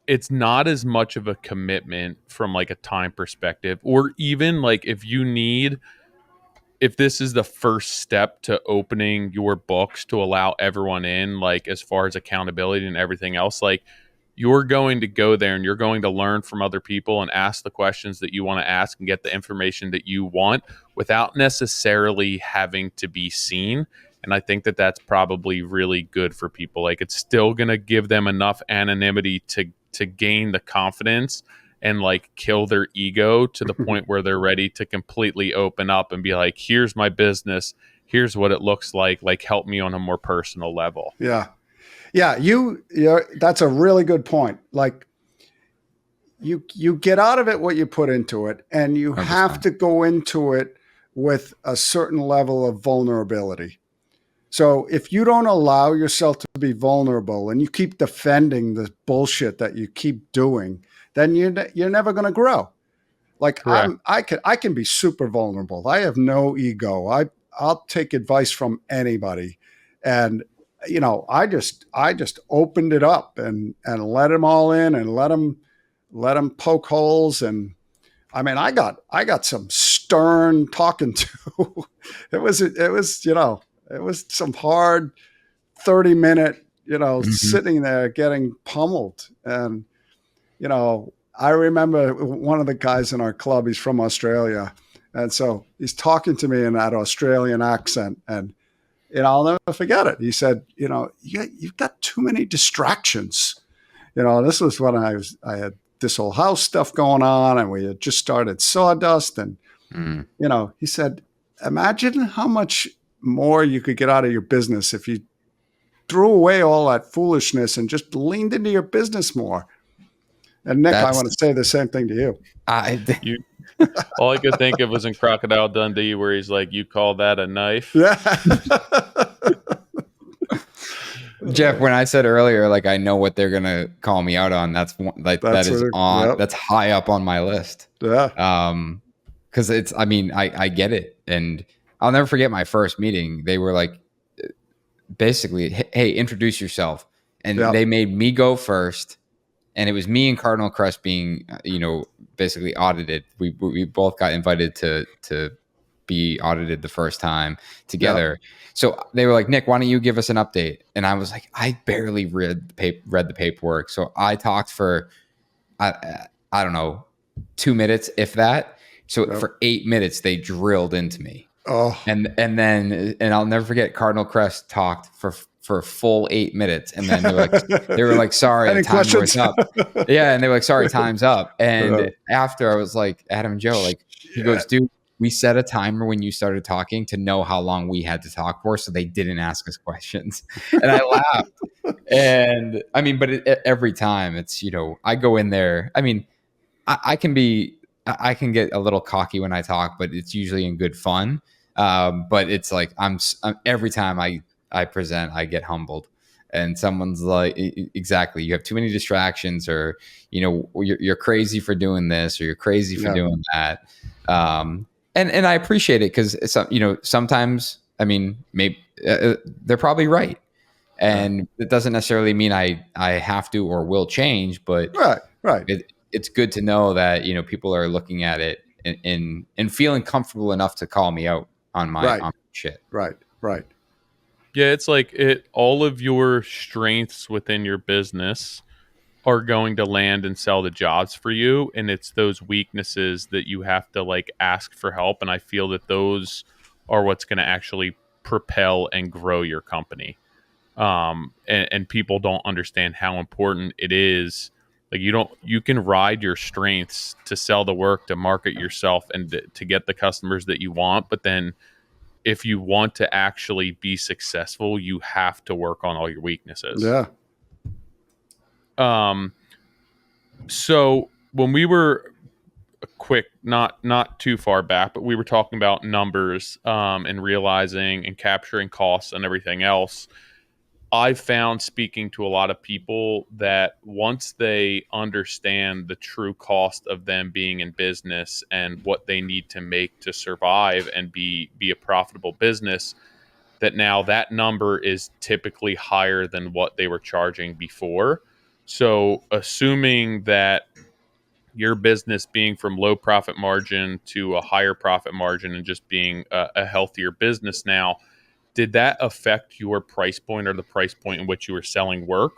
it's not as much of a commitment from like a time perspective, or even like if this is the first step to opening your books to allow everyone in, like as far as accountability and everything else, like you're going to go there and you're going to learn from other people and ask the questions that you want to ask and get the information that you want without necessarily having to be seen. And I think that that's probably really good for people. Like it's still going to give them enough anonymity to gain the confidence and like kill their ego to the point where they're ready to completely open up and be like, here's my business, here's what it looks like help me on a more personal level. Yeah. That's a really good point. Like you get out of it what you put into it, and you 100%. have to go into it with a certain level of vulnerability. So if you don't allow yourself to be vulnerable and you keep defending the bullshit that you keep doing, then you're never going to grow. Like Correct. I can be super vulnerable. I have no ego. I'll take advice from anybody, and you know I just opened it up and let them all in and let them poke holes. And I mean I got some stern talking to. it was it was some hard 30-minute sitting there getting pummeled. And I remember one of the guys in our club, he's from Australia. And so he's talking to me in that Australian accent. And, I'll never forget it. He said, you've got too many distractions. This was when I had this whole house stuff going on, and we had just started sawdust. And, he said, imagine how much more you could get out of your business if you threw away all that foolishness and just leaned into your business more. And Nick, I want to say the same thing to you. All I could think of was in Crocodile Dundee, where he's like, "You call that a knife?" Yeah. Jeff, when I said earlier, like I know what they're gonna call me out on, that's high up on my list. Yeah. Because I get it, and I'll never forget my first meeting. They were like, basically, hey, introduce yourself, and they made me go first. And it was me and Cardinal Crest being, basically audited. We both got invited to be audited the first time together. Yeah. So they were like, Nick, why don't you give us an update? And I was like, I barely read the paperwork. So I talked for, I don't know, 2 minutes, if that. So for 8 minutes, they drilled into me. Oh. And I'll never forget, Cardinal Crest talked for a full 8 minutes, and then they were like, sorry, the timer was up. Yeah, and they were like, sorry, time's up. And after, I was like, Adam and Joe, like, he goes, dude, we set a timer when you started talking to know how long we had to talk for, so they didn't ask us questions. And I laughed. And I mean, but every time it's, I go in there. I mean, I can get a little cocky when I talk, but it's usually in good fun. But it's like I'm every time I present, I get humbled, and someone's like, exactly, you have too many distractions, or you're crazy for doing this, or you're crazy for doing that. And I appreciate it, because sometimes, I mean, maybe they're probably right, and it doesn't necessarily mean I have to or will change, but right. It's good to know that people are looking at it and feeling comfortable enough to call me out on my shit. Right. Yeah, it's like all of your strengths within your business are going to land and sell the jobs for you, and it's those weaknesses that you have to like ask for help. And I feel that those are what's going to actually propel and grow your company. And people don't understand how important it is. Like you can ride your strengths to sell the work, to market yourself, and to get the customers that you want. But then if you want to actually be successful, you have to work on all your weaknesses. Yeah. So when we were a quick, not too far back, but we were talking about numbers and realizing and capturing costs and everything else. I've found, speaking to a lot of people, that once they understand the true cost of them being in business and what they need to make to survive and be a profitable business, that now that number is typically higher than what they were charging before. So assuming that your business being from low profit margin to a higher profit margin and just being a healthier business now, did that affect your price point or the price point in which you were selling work?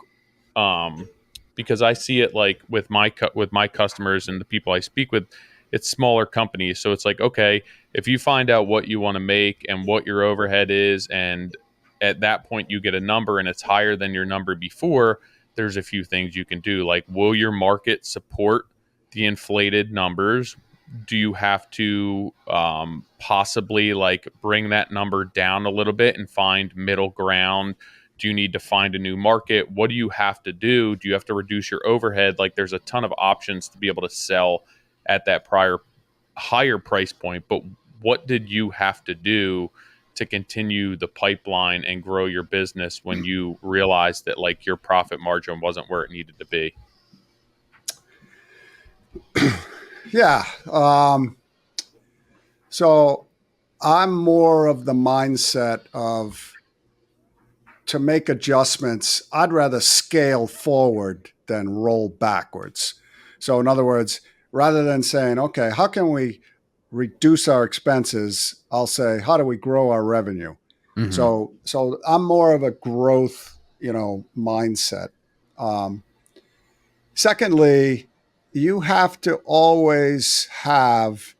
Because I see it like with my customers and the people I speak with, it's smaller companies. So it's like, okay, if you find out what you want to make and what your overhead is, and at that point you get a number and it's higher than your number before, there's a few things you can do. Like, will your market support the inflated numbers? Do you have to possibly like bring that number down a little bit and find middle ground? Do you need to find a new market? What do you have to do? Do you have to reduce your overhead? Like, there's a ton of options to be able to sell at that prior higher price point. But what did you have to do to continue the pipeline and grow your business when you realized that like your profit margin wasn't where it needed to be? Yeah. So I'm more of the mindset of, to make adjustments, I'd rather scale forward than roll backwards. So in other words, rather than saying, okay, how can we reduce our expenses? I'll say, how do we grow our revenue? Mhm. So I'm more of a growth, mindset. Secondly, you have to always have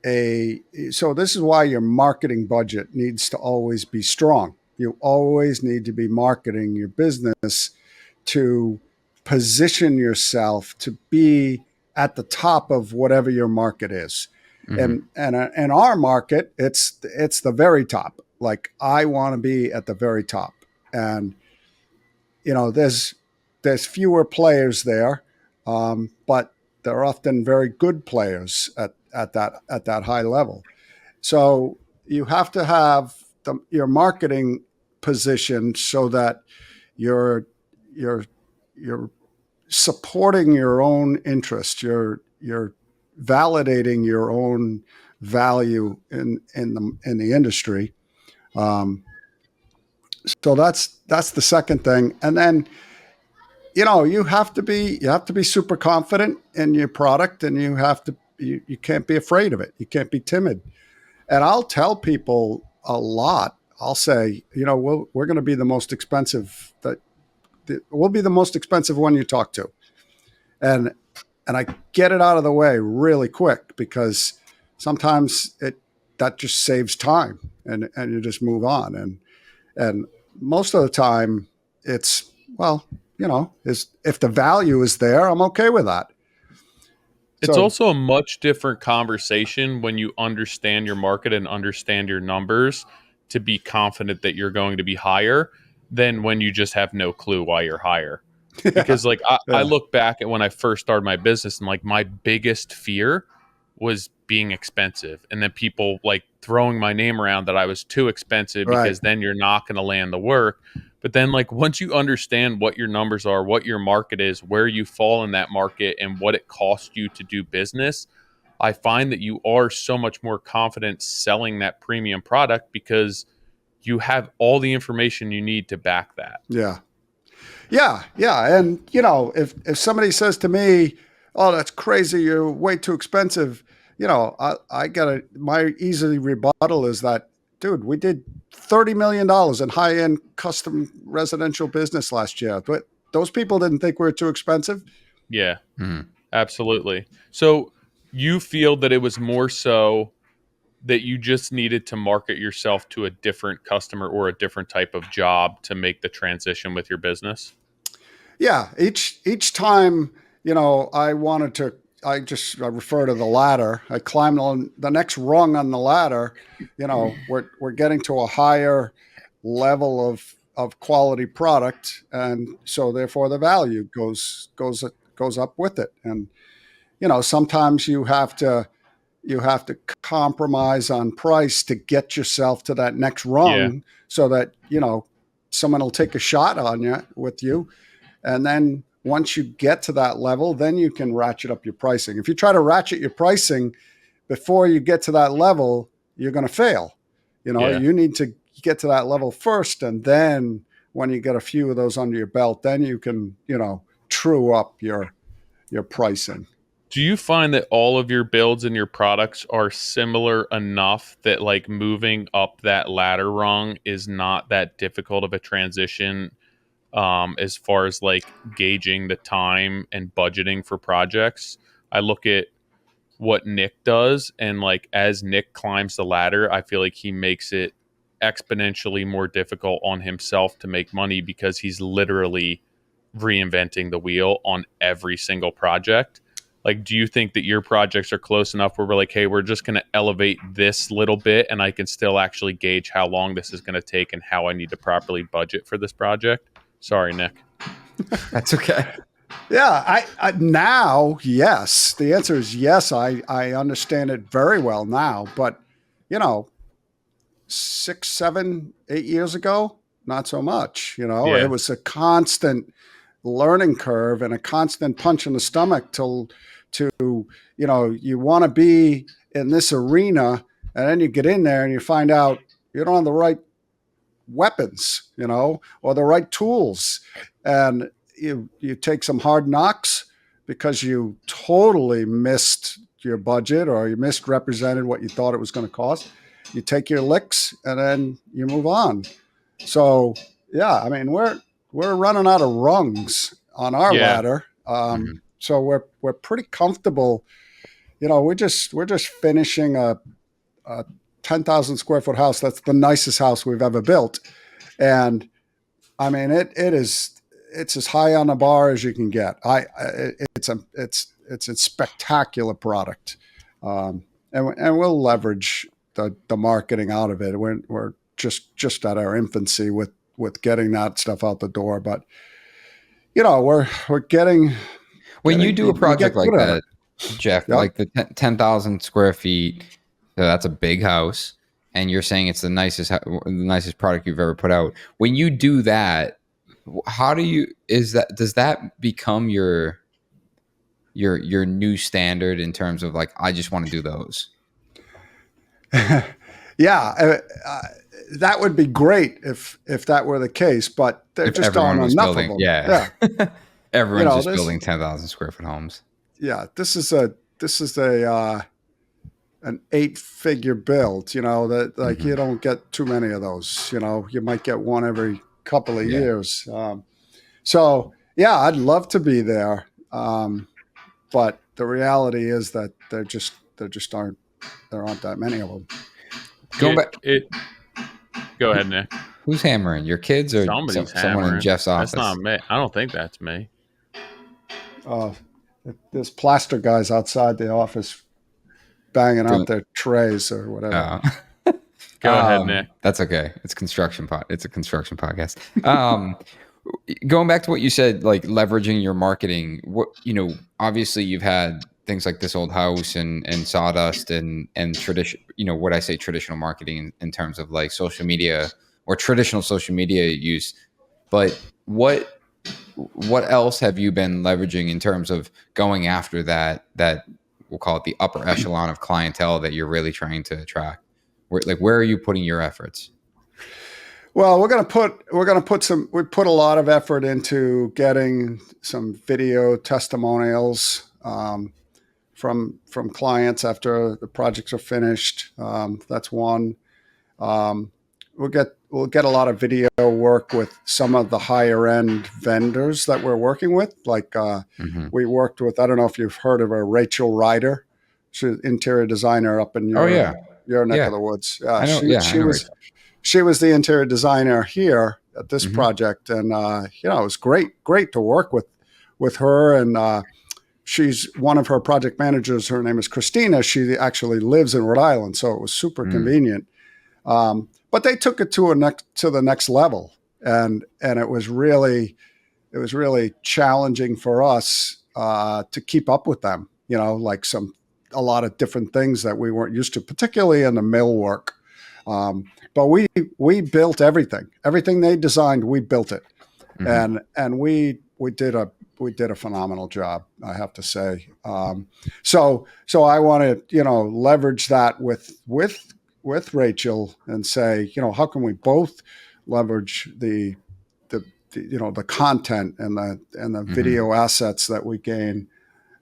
so this is why your marketing budget needs to always be strong. You always need to be marketing your business to position yourself to be at the top of whatever your market is. Mhm. And in our market, it's the very top. Like, I want to be at the very top. And there's fewer players there, but they're often very good players at that high level. So you have to have your marketing positioned so that you're you're you're supporting your own interest. You're validating your own value in the industry. So that's the second thing. And then you have to be super confident in your product, and you can't be afraid of it. You can't be timid. And I'll tell people a lot. I'll say, we're going to be the most expensive. We'll be the most expensive one you talk to, and I get it out of the way really quick, because sometimes that just saves time, and you just move on. And most of the time, it's, well, if the value is there, I'm okay with that. It's So also a much different conversation when you understand your market and understand your numbers to be confident that you're going to be higher than when you just have no clue why you're higher. yeah, Because like I yeah, look back at when I first started my business, and like my biggest fear was being expensive, and then people like throwing my name around that I was too expensive, right, because then you're not going to land the work. But then like once you understand what your numbers are, what your market is, where you fall in that market, and what it costs you to do business, I find that you are so much more confident selling that premium product because you have all the information you need to back that. yeah. Yeah, yeah. And if somebody says to me, "Oh, that's crazy, you're way too expensive," I got my easy rebuttal is that, dude, we did $30 million in high-end custom residential business last year. But those people didn't think we were too expensive. Yeah. Mhm. Absolutely. So you feel that it was more so that you just needed to market yourself to a different customer or a different type of job to make the transition with your business? Yeah, each time, I refer to the ladder. I climbed on the next rung on the ladder. We're getting to a higher level of quality product, and so therefore the value goes up with it. And sometimes you have to compromise on price to get yourself to that next rung, so that someone will take a shot on you with you, and then once you get to that level, then you can ratchet up your pricing. If you try to ratchet your pricing before you get to that level, you're going to fail. You need to get to that level first, and then when you get a few of those under your belt, then you can true up your pricing. Do you find that all of your builds and your products are similar enough that like moving up that ladder rung is not that difficult of a transition, as far as like gauging the time and budgeting for projects? I look at what Nick does, and like as Nick climbs the ladder, I feel like he makes it exponentially more difficult on himself to make money, because he's literally reinventing the wheel on every single project. Like, do you think that your projects are close enough where we're like, hey, we're just going to elevate this little bit and I can still actually gauge how long this is going to take and how I need to properly budget for this project? Sorry, Nick. That's okay. Yeah, I now, yes. The answer is yes. I understand it very well now. But, 6, 7, 8 years ago, not so much. It was a constant learning curve and a constant punch in the stomach to you want to be in this arena, and then you get in there and you find out you don't have the right weapons, or the right tools, and you take some hard knocks because you totally missed your budget or you misrepresented what you thought it was going to cost. You take your licks and then you move on. So yeah, I mean, we're running out of rungs on our ladder. So we're pretty comfortable. We're just finishing a 10,000 square foot house. That's the nicest house we've ever built. And I mean, it's as high on the bar as you can get. It's a spectacular product. And we'll leverage the marketing out of it. We're just at our infancy with getting that stuff out the door, but we're getting. When you do a project like that, Jeff, like the 10,000 square feet, so that's a big house, and you're saying it's the nicest product you've ever put out. When you do that, does that become your new standard in terms of like, I just want to do those? Yeah, that would be great if that were the case, but there just aren't enough of them. Yeah. Everyone's just building 10,000 square foot homes. Yeah, this is an 8-figure build. That like you don't get too many of those. You might get one every couple of years. So yeah, I'd love to be there, but the reality is that there aren't that many of them. Go ahead, Nick. Who's hammering? Your kids or someone in Jeff's office? That's not me. I don't think that's me. There's plaster guys outside the office banging out their trays or whatever. Go ahead, Nick. That's okay. It's It's a construction podcast. Going back to what you said, like leveraging your marketing. Obviously you've had things like This Old House and sawdust and tradition. What I say traditional marketing in terms of like social media or traditional social media use. But what else have you been leveraging in terms of going after that we'll call it the upper echelon of clientele that you're really trying to attract? Where are you putting your efforts? Well, we put a lot of effort into getting some video testimonials from clients after the projects are finished. That's one. We'll get a lot of video work with some of the higher end vendors that we're working with. Like we worked with, I don't know if you've heard of her, Rachel Ryder. She's an interior designer up in your neck of the woods. She was the interior designer here at this project, and it was great to work with her. And she's one of her project managers. Her name is Christina. She actually lives in Rhode Island, so it was super convenient. But they took it to the next level, and it was really challenging for us to keep up with them. like a lot of different things that we weren't used to, particularly in the mill work. But we built everything they designed. We built it, and we did a phenomenal job, I have to say. So I want to leverage that with Rachel and say, how can we both leverage the content and the video assets that we gain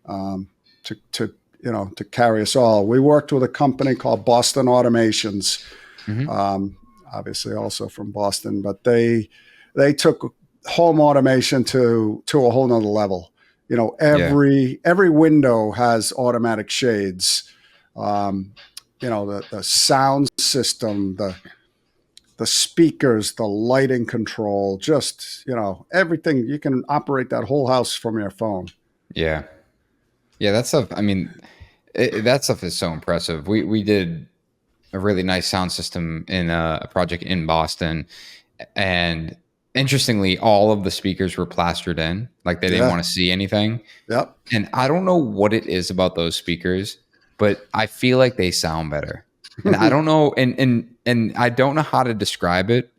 to carry us all. We worked with a company called Boston Automations, obviously also from Boston, but they took home automation to a whole nother level. Every window has automatic shades. The sound system, the speakers, the lighting control, just everything. You can operate that whole house from your phone. Yeah, that stuff. I mean, that stuff is so impressive. We did a really nice sound system in a project in Boston, and interestingly, all of the speakers were plastered in, like they didn't want to see anything. Yep. And I don't know what it is about those speakers, but I feel like they sound better. And I don't know, and I don't know how to describe it,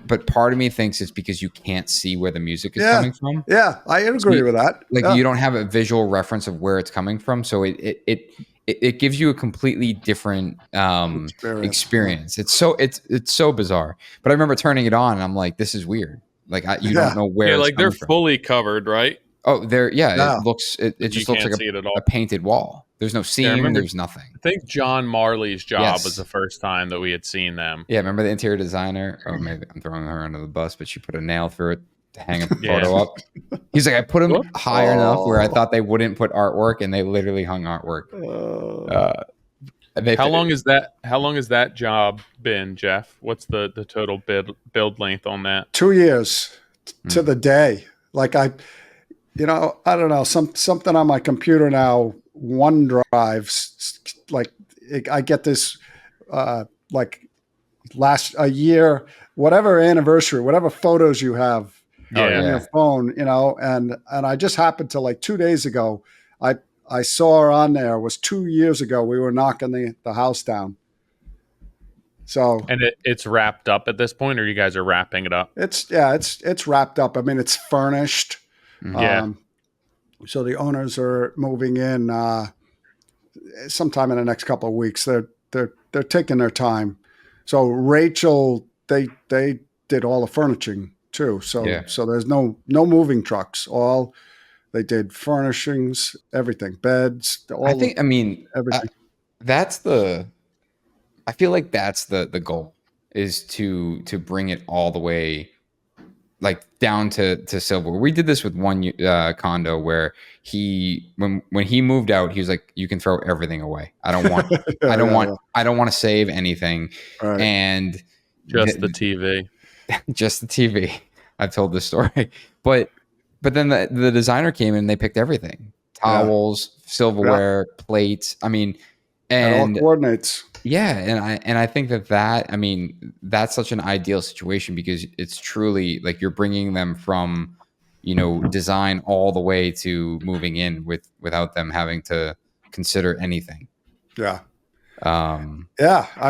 but part of me thinks it's because you can't see where the music is coming from. Yeah, I agree with that. Like you don't have a visual reference of where it's coming from, so it gives you a completely different experience. It's so bizarre. But I remember turning it on, and I'm like, this is weird. Like you don't know where. Yeah, it's like they're from. fully covered, right? Oh, it looks. It just looks like a painted wall. There's no seam. There's nothing. I think John Marley's job was the first time that we had seen them. Yeah, remember the interior designer? Oh, maybe I'm throwing her under the bus, but she put a nail through it to hang a photo up. He's like, I put them higher enough where I thought they wouldn't put artwork, and they literally hung artwork. How long is that job been, Jeff? What's the total build length on that? 2 years to the day. Like I don't know, something on my computer now, OneDrive, like I get this like last a year, whatever anniversary, whatever photos you have on your phone, and I just happened to, like 2 days ago, I saw her on there. It was 2 years ago. We were knocking the house down. So and it's wrapped up at this point, or you guys are wrapping it up? It's wrapped up. I mean, it's furnished. Yeah. So the owners are moving in sometime in the next couple of weeks. They're taking their time. So Rachel, they did all the furnishing too. So there's no moving trucks. All they did furnishings, everything, beds. Everything. I feel like that's the goal, is to bring it all the way, like down to silver. We did this with one condo where when he moved out, he was like, you can throw everything away. I don't want I don't want to save anything. Right. And just the TV. Just the TV. I've told this story. But then the designer came in and they picked everything. Towels, silverware, plates. I mean, and it all coordinates. Yeah, and I think that I mean, that's such an ideal situation, because it's truly like you're bringing them from, design all the way to moving in without them having to consider anything. Yeah. I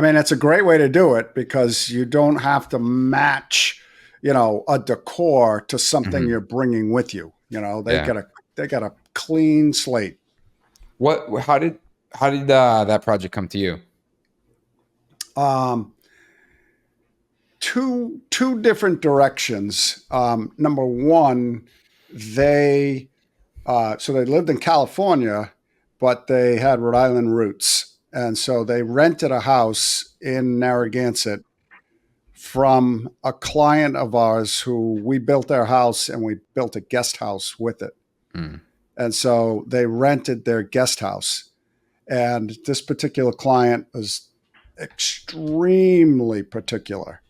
mean, it's a great way to do it, because you don't have to match, a decor to something you're bringing with you. They got a clean slate. How did that project come to you? Two different directions. Number one, they lived in California, but they had Rhode Island roots. And so they rented a house in Narragansett from a client of ours who we built their house, and we built a guest house with it. And so they rented their guest house. And this particular client was extremely particular,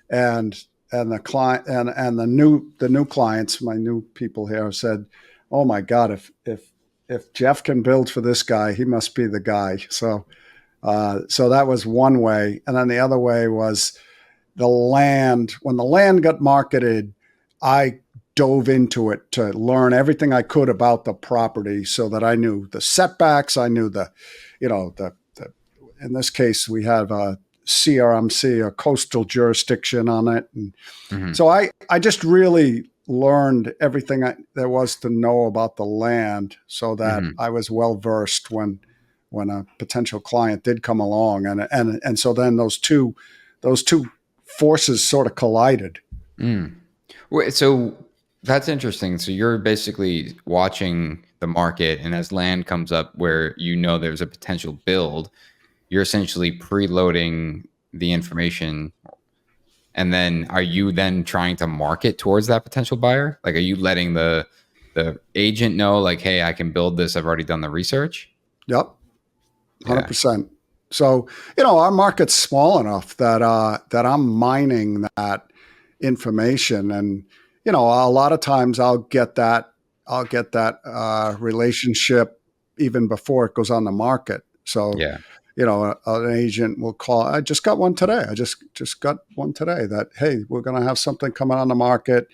and the client and the new clients, my new people here, said, "Oh my God, if Jeff can build for this guy, he must be the guy." So that was one way, and then the other way was the land. When the land got marketed, I dove into it to learn everything I could about the property so that I knew the setbacks. I knew the in this case, we have a CRMC, a coastal jurisdiction on it. And Mhm. so I just really learned everything there was to know about the land so that Mhm. I was well versed when a potential client did come along. And so then those two forces sort of collided. Mm. Wait, so that's interesting. So you're basically watching the market, and as land comes up where you know there's a potential build, you're essentially preloading the information. And then are you then trying to market towards that potential buyer? Like, are you letting the agent know, like, hey, I can build this. I've already done the research. Yep. Yeah. 100%. So, our market's small enough that I'm mining that information, and a lot of times I'll get that relationship even before it goes on the market. So, Yeah. an agent will call. I just got one today. I just got one today that, hey, we're going to have something coming on the market.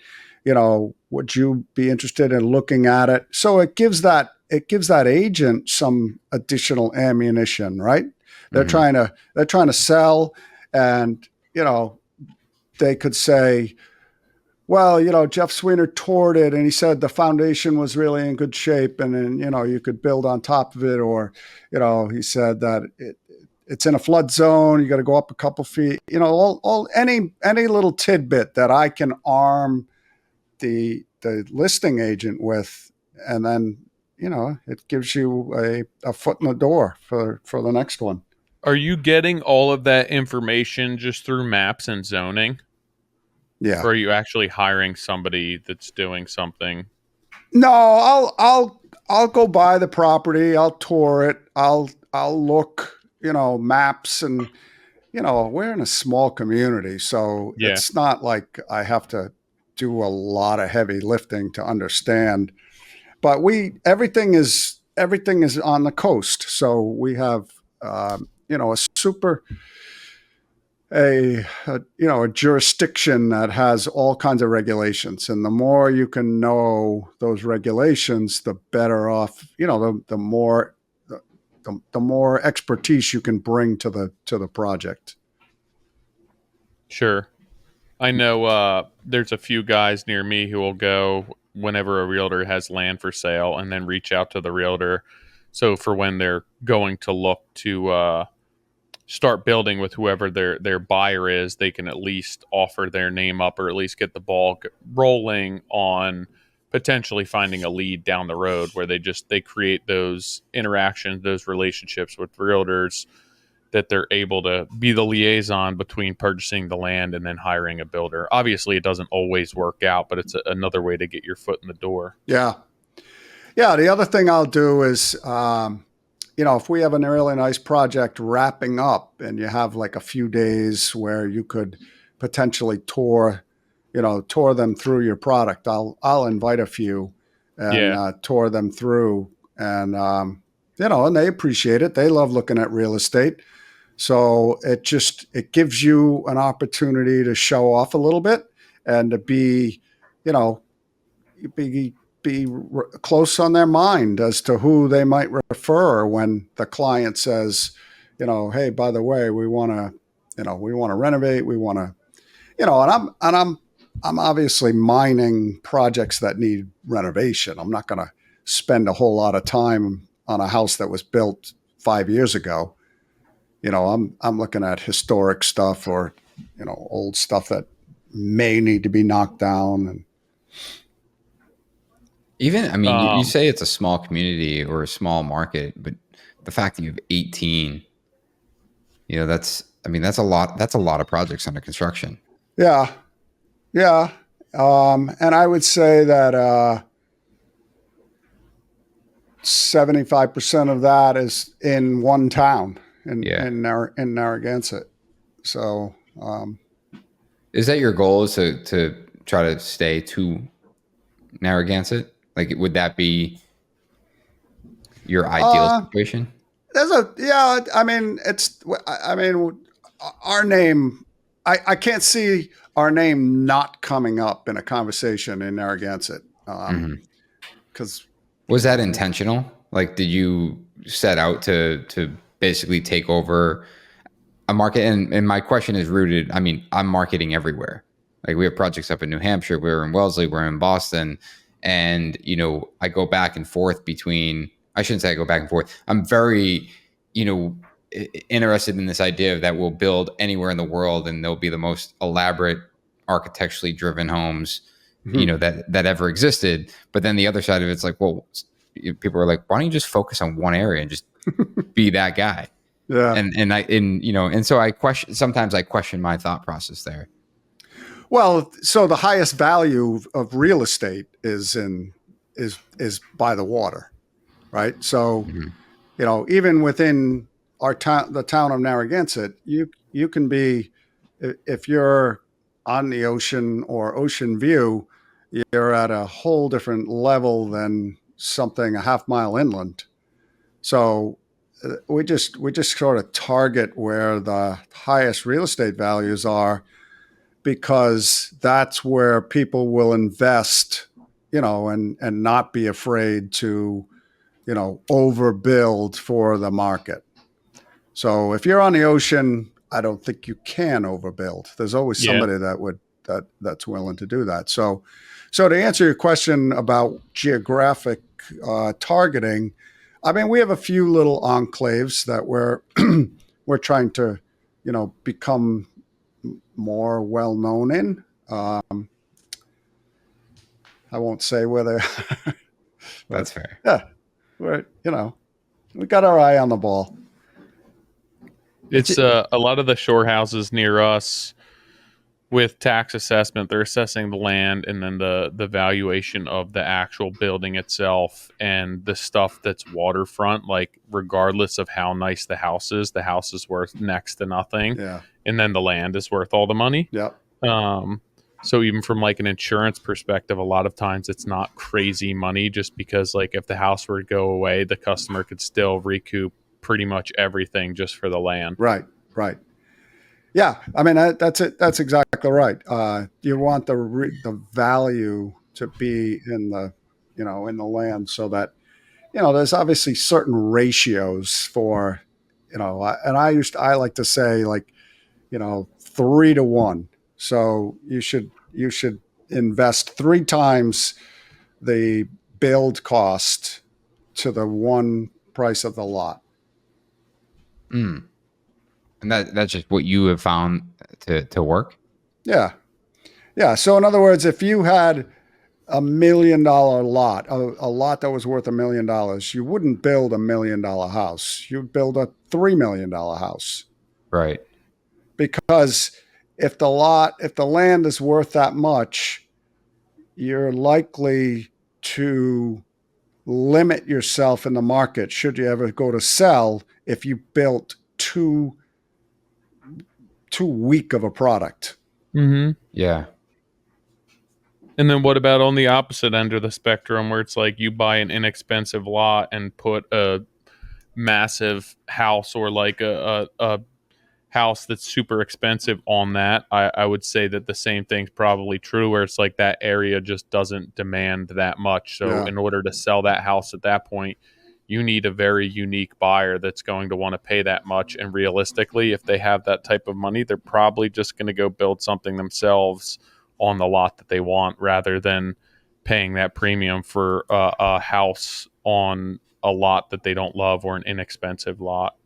Would you be interested in looking at it? So it gives that agent some additional ammunition, right? They're Hmm. trying to sell, and they could say, well, Jeff Sweenor toured it and he said the foundation was really in good shape, and then you could build on top of it, or he said that it's in a flood zone, you got to go up a couple feet, all any little tidbit that I can arm the listing agent with, and then it gives you a foot in the door for the next one. Are you getting all of that information just through maps and zoning? Yeah. Or are you actually hiring somebody that's doing something? No, I'll go by the property, I'll tour it, I'll look, maps, and we're in a small community, so Yeah, it's not like I have to do a lot of heavy lifting to understand. But everything is on the coast, so we have a super a jurisdiction that has all kinds of regulations, and the more you can know those regulations, the better off. The more expertise you can bring to the project. sure. I know there's a few guys near me who will go whenever a realtor has land for sale and then reach out to the realtor. So for when they're going to look to start building with whoever their buyer is, they can at least offer their name up or at least get the ball rolling on potentially finding a lead down the road where they create those interactions, those relationships with realtors that they're able to be the liaison between purchasing the land and then hiring a builder. Obviously, it doesn't always work out, but it's another way to get your foot in the door. Yeah, yeah. The other thing I'll do is, if we have a really nice project wrapping up, and you have like a few days where you could potentially tour them through your product, I'll invite a few and Yeah, tour them through, and and they appreciate it. They love looking at real estate. So it gives you an opportunity to show off a little bit and to be, you know, be close on their mind as to who they might refer when the client says, hey, by the way, we want to renovate, we want to, I'm obviously mining projects that need renovation. I'm not going to spend a whole lot of time on a house that was built 5 years ago. I'm looking at historic stuff, or old stuff that may need to be knocked down. And Even, I mean, you um, say it's a small community or a small market, but the fact that you have 18, that's a lot. That's a lot of projects under construction. yeah, yeah, and I would say that 75% of that is in one town Yeah. in Narragansett. So Is that your goal, is to try to stay to Narragansett? Like, would that be your ideal uh, situation? there's a yeah. I mean, our name. I can't see our name not coming up in a conversation in Narragansett. Because Was that intentional? Like, did you set out to basically take over a market? And my question is rooted. I mean, I'm marketing everywhere. Like, we have projects up in New Hampshire, we're in Wellesley, we're in Boston, and I go back and forth between. I shouldn't say I go back and forth. I'm very, interested in this idea that we'll build anywhere in the world, and they'll be the most elaborate, architecturally driven homes, that ever existed. But then the other side of it's like, well, people are like, why don't you just focus on one area and just be that guy? yeah. And so I sometimes I question my thought process there. Well, so the highest value of real estate is by the water, right? So, even within our town, the town of Narragansett, you can be, if you're on the ocean or ocean view, you're at a whole different level than something a half mile inland. So we just sort of target where the highest real estate values are, because that's where people will invest, and not be afraid to, overbuild for the market. So if you're on the ocean, I don't think you can overbuild. There's always somebody that's willing to do that. So to answer your question about geographic targeting, I mean, we have a few little enclaves that we're trying to, become more well known in. I won't say whether. That's fair. Yeah, we got our eye on the ball. It's a lot of the shore houses near us with tax assessment. They're assessing the land and then the valuation of the actual building itself, and the stuff that's waterfront. Like, regardless of how nice the house is worth next to nothing. Yeah, and then the land is worth all the money. yeah. So even from like an insurance perspective, a lot of times it's not crazy money, just because like if the house were to go away, the customer could still recoup pretty much everything just for the land. Right. Yeah, I mean that's it. That's exactly right. You want the value to be in the in the land, so that there's obviously certain ratios for I like to say, like 3-to-1. So you should invest 3 times the build cost to the one price of the lot. And that's just what you have found to work. Yeah. So in other words, if you had $1 million lot, a lot that was worth $1 million, you wouldn't build $1 million house. You'd build a $3 million house. Right. Because if the land is worth that much, you're likely to limit yourself in the market should you ever go to sell, if you built too weak of a product. Mm-hmm. Yeah. And then what about on the opposite end of the spectrum, where it's like you buy an inexpensive lot and put a massive house, or like a house that's super expensive on that? I would say that the same thing's probably true, where it's like that area just doesn't demand that much. So in order to sell that house at that point, you need a very unique buyer that's going to want to pay that much. And realistically, if they have that type of money, they're probably just going to go build something themselves on the lot that they want, rather than paying that premium for a house on a lot that they don't love, or an inexpensive lot.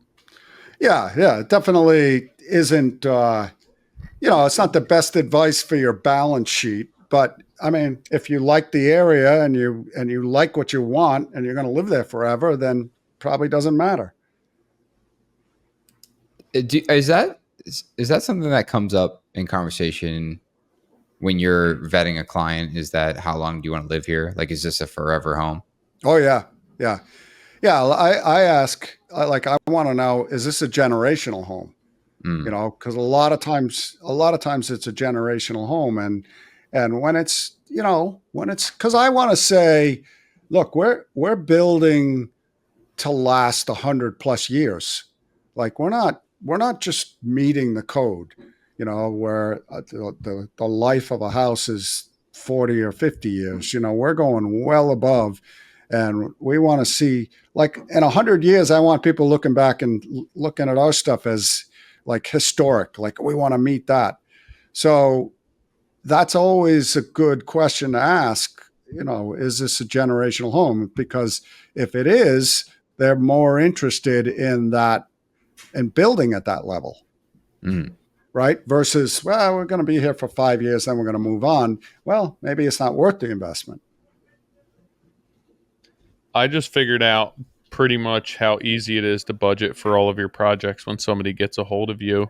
Yeah, it definitely isn't. It's not the best advice for your balance sheet, but I mean, if you like the area and you like what you want and you're going to live there forever, then probably doesn't matter. Is that something that comes up in conversation when you're vetting a client? Is that, how long do you want to live here? Like, is this a forever home? Oh yeah. I ask, I want to know, is this a generational home? Because a lot of times it's a generational home, and when it's because I want to say, look, we're building to last 100+ years. Like, we're not just meeting the code. where the life of a house is 40 or 50 years. We're going well above, and we want to see, like, in 100 years, I want people looking back and looking at our stuff as like historic, like we want to meet that. So that's always a good question to ask. Is this a generational home? Because if it is, they're more interested in that and building at that level. Right? Versus, well, we're going to be here for 5 years, then we're going to move on. Well, maybe it's not worth the investment. I just figured out pretty much how easy it is to budget for all of your projects when somebody gets a hold of you.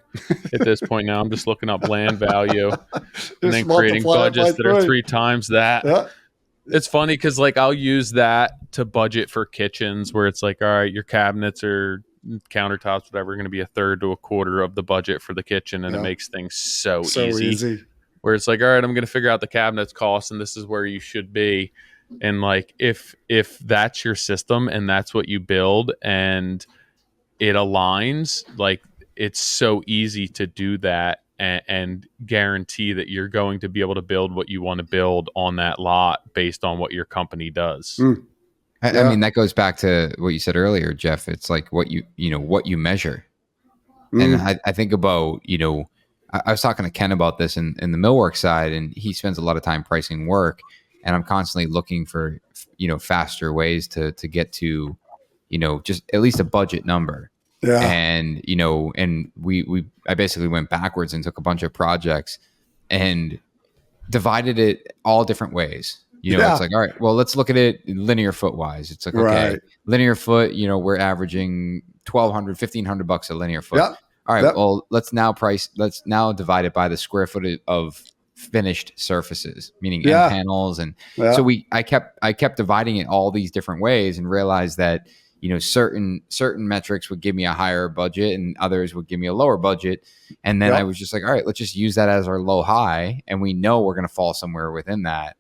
At this point now, I'm just looking up land value and then creating budgets that are 3 times that. Yeah. It's funny because, like, I'll use that to budget for kitchens where it's like, all right, your cabinets or countertops, whatever, are going to be a third to a quarter of the budget for the kitchen, and it makes things so easy. Where it's like, all right, I'm going to figure out the cabinets cost, and this is where you should be. And like, if that's your system and that's what you build and it aligns, like, it's so easy to do that and guarantee that you're going to be able to build what you want to build on that lot based on what your company does. I mean, that goes back to what you said earlier, Jeff. It's like what you measure. And I think about, I was talking to Ken about this in the millwork side, and he spends a lot of time pricing work, and I'm constantly looking for, faster ways to get to, just at least a budget number. Yeah. And, I basically went backwards and took a bunch of projects and divided it all different ways. It's like, all right, well, let's look at it linear foot wise. It's like, okay, linear foot, we're averaging $1,200, $1,500 a linear foot. Yeah. All right, well, let's now divide it by the square footage of finished surfaces, meaning end panels. And so I kept dividing it all these different ways and realized that, certain metrics would give me a higher budget and others would give me a lower budget. And then I was just like, all right, let's just use that as our low high. And we know we're going to fall somewhere within that.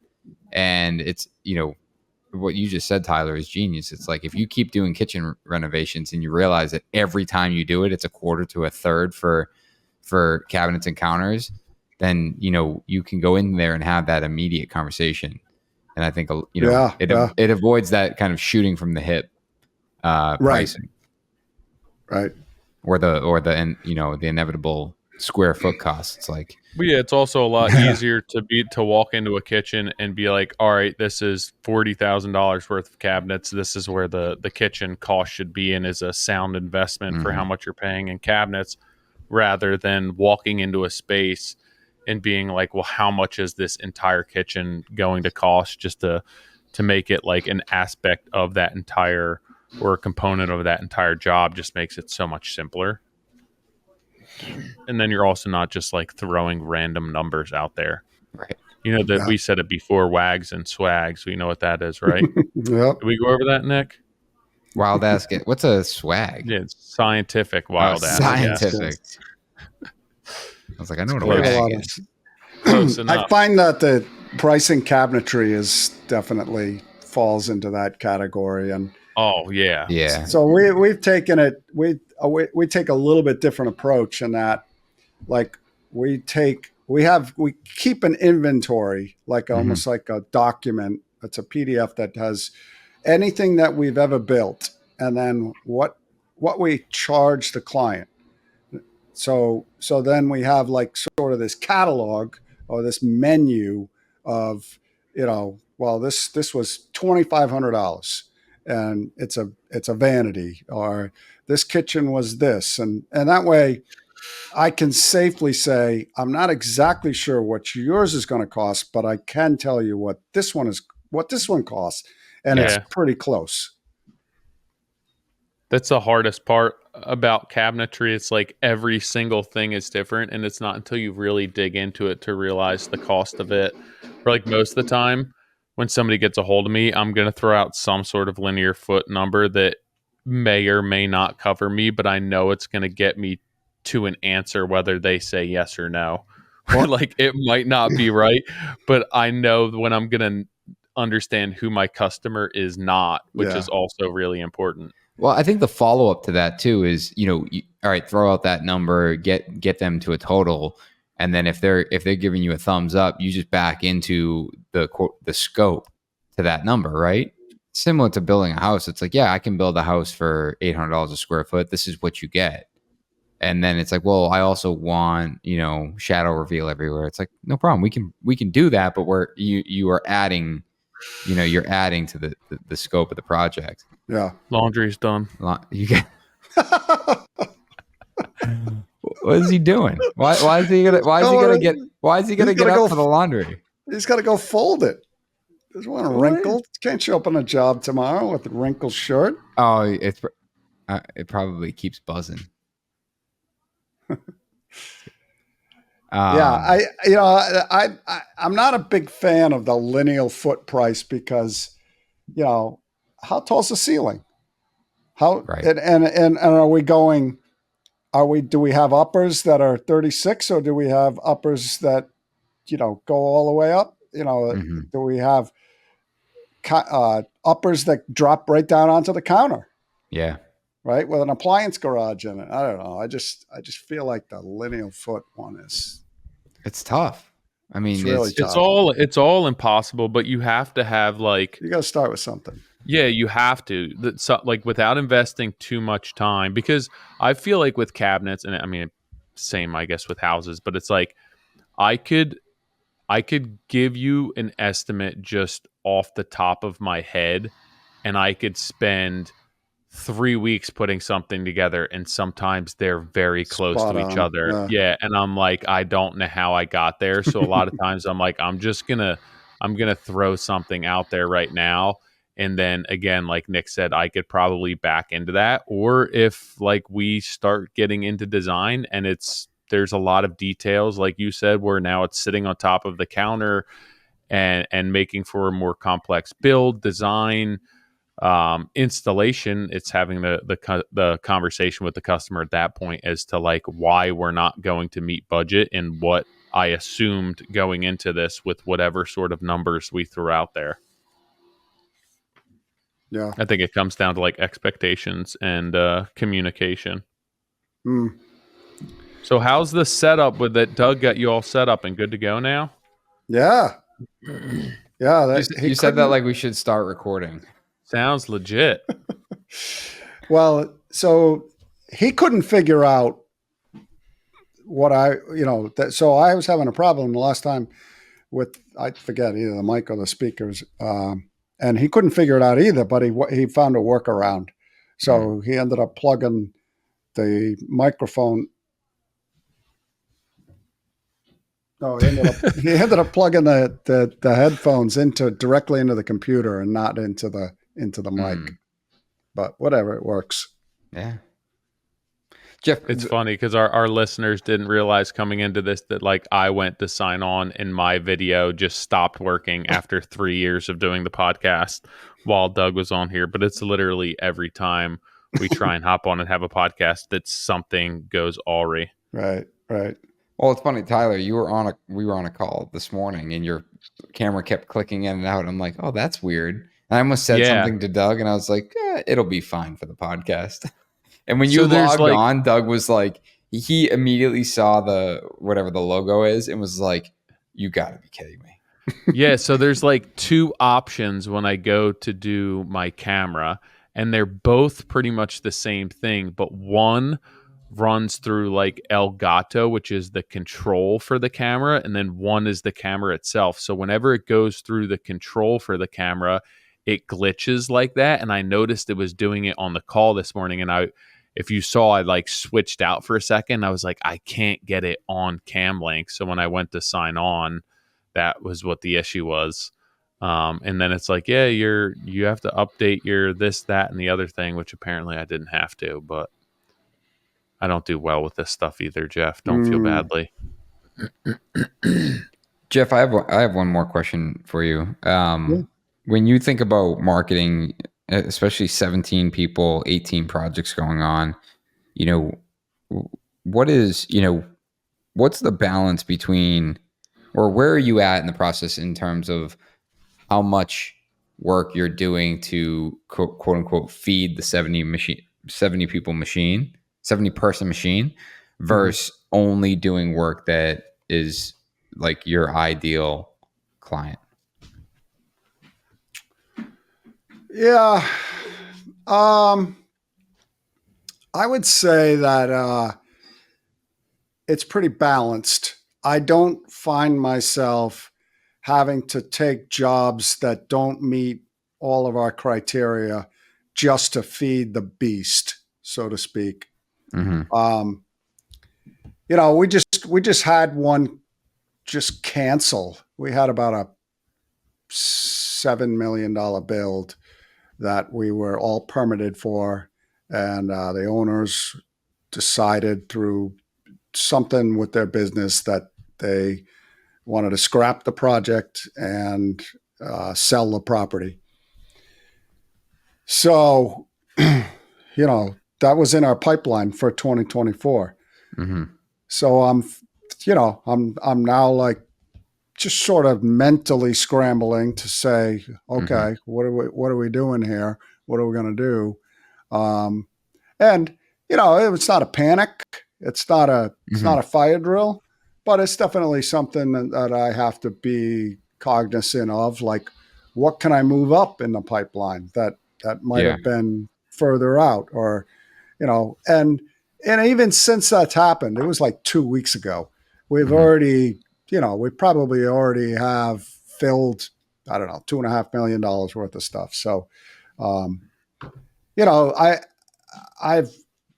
And it's, what you just said, Tyler, is genius. It's like, if you keep doing kitchen renovations and you realize that every time you do it, it's a quarter to a third for cabinets and counters, then, you can go in there and have that immediate conversation. And I think, it avoids that kind of shooting from the hip pricing. Right. Or the inevitable square foot costs. It's like, well, yeah, it's also a lot easier to walk into a kitchen and be like, all right, this is $40,000 worth of cabinets. This is where the kitchen cost should be and is a sound investment for how much you're paying in cabinets, rather than walking into a space and being like, well, how much is this entire kitchen going to cost, just to make it like an aspect of that entire, or a component of that entire job. Just makes it so much simpler. And then you're also not just like throwing random numbers out there. Right. We said it before, wags and swags. We know what that is, right? Did we go over that, Nick? Wild ass. What's a swag? Yeah, it's scientific wild ass. Scientific. I was like, I know what a wag is. Close enough. I find that the pricing cabinetry is definitely falls into that category. And oh yeah. Yeah. So we've taken it, we take a little bit different approach in that, like, we keep an inventory, like almost like a document. It's a PDF that has anything that we've ever built, and then what we charge the client. So then we have like sort of this catalog or this menu of, well, this was $2,500 and it's a vanity, or this kitchen was this. And that way I can safely say, I'm not exactly sure what yours is going to cost, but I can tell you what this one costs. And it's pretty close. That's the hardest part about cabinetry. It's like every single thing is different, and it's not until you really dig into it to realize the cost of it. For like most of the time, when somebody gets a hold of me, I'm going to throw out some sort of linear foot number that may or may not cover me, but I know it's going to get me to an answer, whether they say yes or no. Or like, it might not be right, but I know when I'm going to understand who my customer is not, which is also really important. Well, I think the follow-up to that too is, all right, throw out that number, get them to a total. And then if they're giving you a thumbs up, you just back into the scope to that number, right? Similar to building a house. It's like, yeah, I can build a house for $800 a square foot. This is what you get. And then it's like, well, I also want, shadow reveal everywhere. It's like, no problem. We can do that, but you are adding, you're adding to the scope of the project. Yeah. Laundry's done. You get. What is he doing? Why is he gonna get up for the laundry? He's got to go fold it. Doesn't want to wrinkle. Can't show up on a job tomorrow with a wrinkled shirt. Oh, it probably keeps buzzing. Yeah, I'm not a big fan of the lineal foot price because, how tall's the ceiling? How right. and are we going? Do we have uppers that are 36 or do we have uppers that, go all the way up? Do we have uppers that drop right down onto the counter? Yeah. Right. With an appliance garage in it. I don't know. I just feel like the lineal foot one it's tough. I mean, it's really tough. It's all impossible, but you have to have you got to start with something. Yeah, you have to. Like without investing too much time, because I feel like with cabinets, and I mean, same I guess with houses, but it's like I could give you an estimate just off the top of my head, and I could spend 3 weeks putting something together, and sometimes they're very close to each other. Yeah, and I'm like, I don't know how I got there. So a lot of times I'm like, I'm gonna throw something out there right now. And then again, like Nick said, I could probably back into that. Or if like we start getting into design and there's a lot of details, like you said, where now it's sitting on top of the counter and making for a more complex build, design, installation, it's having the conversation with the customer at that point as to like why we're not going to meet budget and what I assumed going into this with whatever sort of numbers we threw out there. Yeah. I think it comes down to like expectations and communication. So how's the setup with that? Doug got you all set up and good to go now? Yeah. Yeah. You said that like we should start recording. Sounds legit. Well, so he couldn't figure out what so I was having a problem the last time with, I forget, either the mic or the speakers. And he couldn't figure it out either, but he found a workaround. So he ended up plugging the microphone. No, he ended up plugging the headphones directly into the computer and not into the mic. But whatever, it works. Yeah. Jeff, it's funny because our listeners didn't realize coming into this that like I went to sign on and my video just stopped working after 3 years of doing the podcast while Doug was on here. But it's literally every time we try and hop on and have a podcast that something goes awry. Right. Well, it's funny, Tyler. We were on a call this morning, and your camera kept clicking in and out. I'm like, oh, that's weird. And I almost said something to Doug, and I was like, it'll be fine for the podcast. And when you logged on, Doug was like, he immediately saw whatever the logo is and was like, you got to be kidding me. Yeah, so there's like two options when I go to do my camera, and they're both pretty much the same thing, but one runs through like Elgato, which is the control for the camera, and then one is the camera itself. So whenever it goes through the control for the camera, it glitches like that. And I noticed it was doing it on the call this morning, and if you saw, I like switched out for a second. I was like, I can't get it on CamLink. So when I went to sign on, that was what the issue was. And then it's like, yeah, you have to update your this, that, and the other thing, which apparently I didn't have to, but I don't do well with this stuff either, Jeff. Don't feel badly. Jeff, I have one more question for you. When you think about marketing, especially 17 people, 18 projects going on, what's the balance between, or where are you at in the process in terms of how much work you're doing to quote unquote feed the 70 person machine versus only doing work that is like your ideal client? Yeah. I would say that it's pretty balanced. I don't find myself having to take jobs that don't meet all of our criteria just to feed the beast, so to speak. Mm-hmm. We just had one just cancel. We had about a $7 million build that we were all permitted for, and the owners decided through something with their business that they wanted to scrap the project and sell the property. So, that was in our pipeline for 2024. Mm-hmm. So I'm now like just sort of mentally scrambling to say, okay, what are we doing here? What are we going to do? And it's not a panic. It's not a fire drill, but it's definitely something that I have to be cognizant of. Like, what can I move up in the pipeline that might have been further out, or and even since that's happened, it was like 2 weeks ago. We've already, we probably already have filled, I don't know, $2.5 million worth of stuff. So,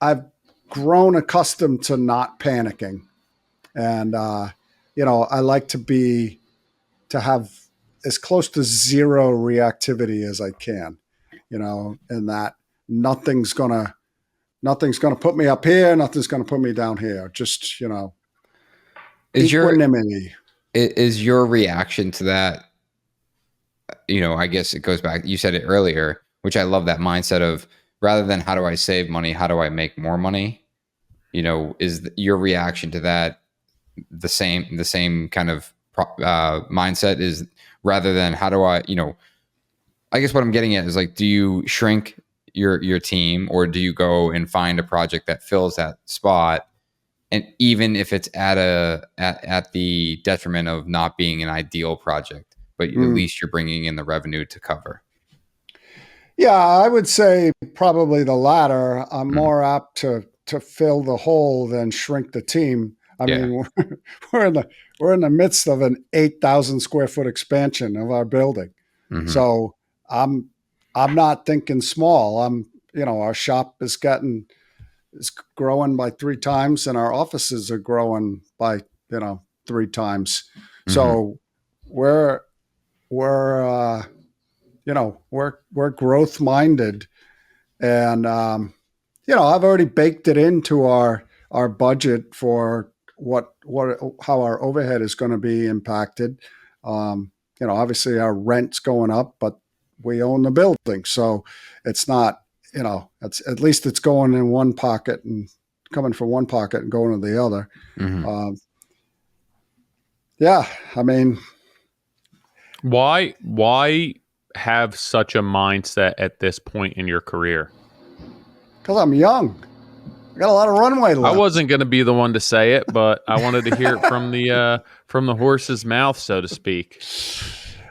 I've grown accustomed to not panicking, and I like to have as close to zero reactivity as I can, and that nothing's gonna put me up here, nothing's gonna put me down here. Just equanimity. Is your reaction to that? I guess it goes back. You said it earlier, which I love, that mindset of, rather than how do I save money, how do I make more money? Is your reaction to that the same kind of mindset, is rather than how do I, I guess what I'm getting at is like, do you shrink your team, or do you go and find a project that fills that spot? And even if it's at the detriment of not being an ideal project, but at least you're bringing in the revenue to cover. Yeah, I would say probably the latter. I'm more apt to fill the hole than shrink the team. I mean, we're in the midst of an 8,000 square foot expansion of our building. So I'm not thinking small. Our shop is growing by 3 times, and our offices are growing by 3 times. So we're growth minded, and I've already baked it into our budget for how our overhead is going to be impacted. Obviously our rent's going up, but we own the building, so it's not, it's, at least it's going in one pocket and coming from one pocket and going to the other. I mean, why have such a mindset at this point in your career? Because I'm young. I got a lot of runway left. I wasn't going to be the one to say it, but I wanted to hear it from the horse's mouth, so to speak.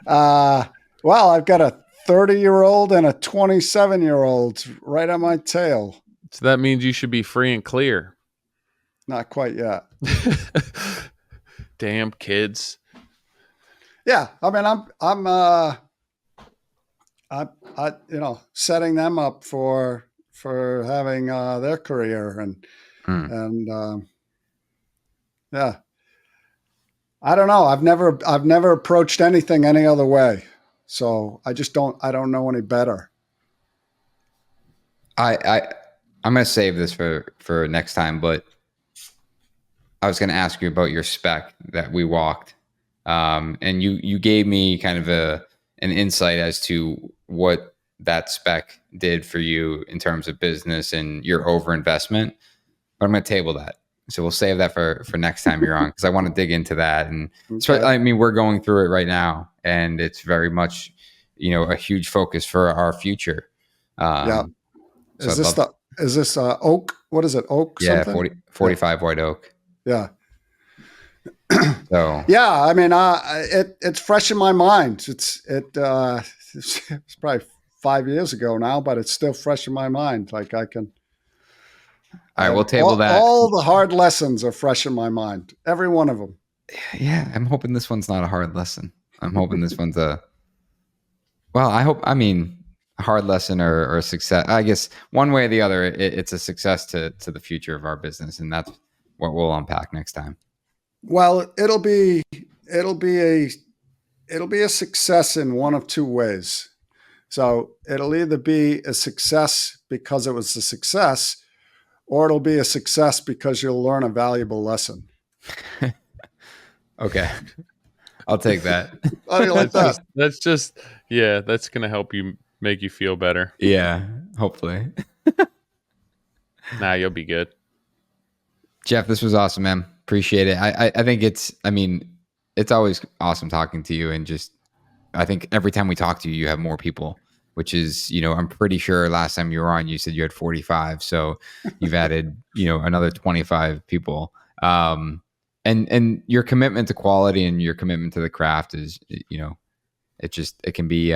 Well, I've got a 30-year-old and a 27-year-old right on my tail. So that means you should be free and clear. Not quite yet. Damn kids. Yeah, I mean, I'm setting them up for having their career, and yeah, I don't know. I've never approached anything any other way, so I don't know any better. I'm gonna save this for next time, but I was gonna ask you about your spec that we walked, and you gave me kind of an insight as to what that spec did for you in terms of business and your overinvestment. But I'm going to table that. So we'll save that for next time you're on, because I want to dig into that. And I mean, we're going through it right now, and it's very much, a huge focus for our future. Yeah. So is this oak? What is it? Oak? Yeah. Something? 45 white oak. Yeah. So Yeah, I mean, it's fresh in my mind. It's probably 5 years ago now, but it's still fresh in my mind. Like I can. all right, we'll table that. All the hard lessons are fresh in my mind. Every one of them. Yeah, I'm hoping this one's not a hard lesson. I'm hoping this one's a. Well, I mean, a hard lesson or a success. I guess one way or the other, it's a success to the future of our business, and that's what we'll unpack next time. Well, it'll be a success in one of two ways. So it'll either be a success because it was a success, or it'll be a success because you'll learn a valuable lesson. Okay, I'll take that. How do you like that? That's gonna help you make you feel better. Yeah, hopefully. Nah, you'll be good. Jeff, this was awesome, man. Appreciate it. I think it's always awesome talking to you, and just I think every time we talk to you, you have more people, which is, I'm pretty sure last time you were on, you said you had 45. So you've added, another 25 people. And your commitment to quality and your commitment to the craft is, it can be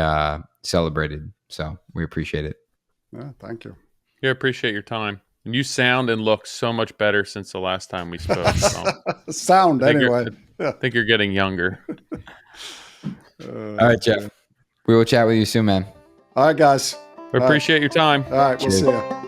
celebrated. So we appreciate it. Yeah, thank you. Yeah, appreciate your time. And you sound and look so much better since the last time we spoke. So Sound anyway. I think you're getting younger. All right, Jeff. We will chat with you soon, man. All right, guys. I appreciate your time. All right, we'll Cheers. see you.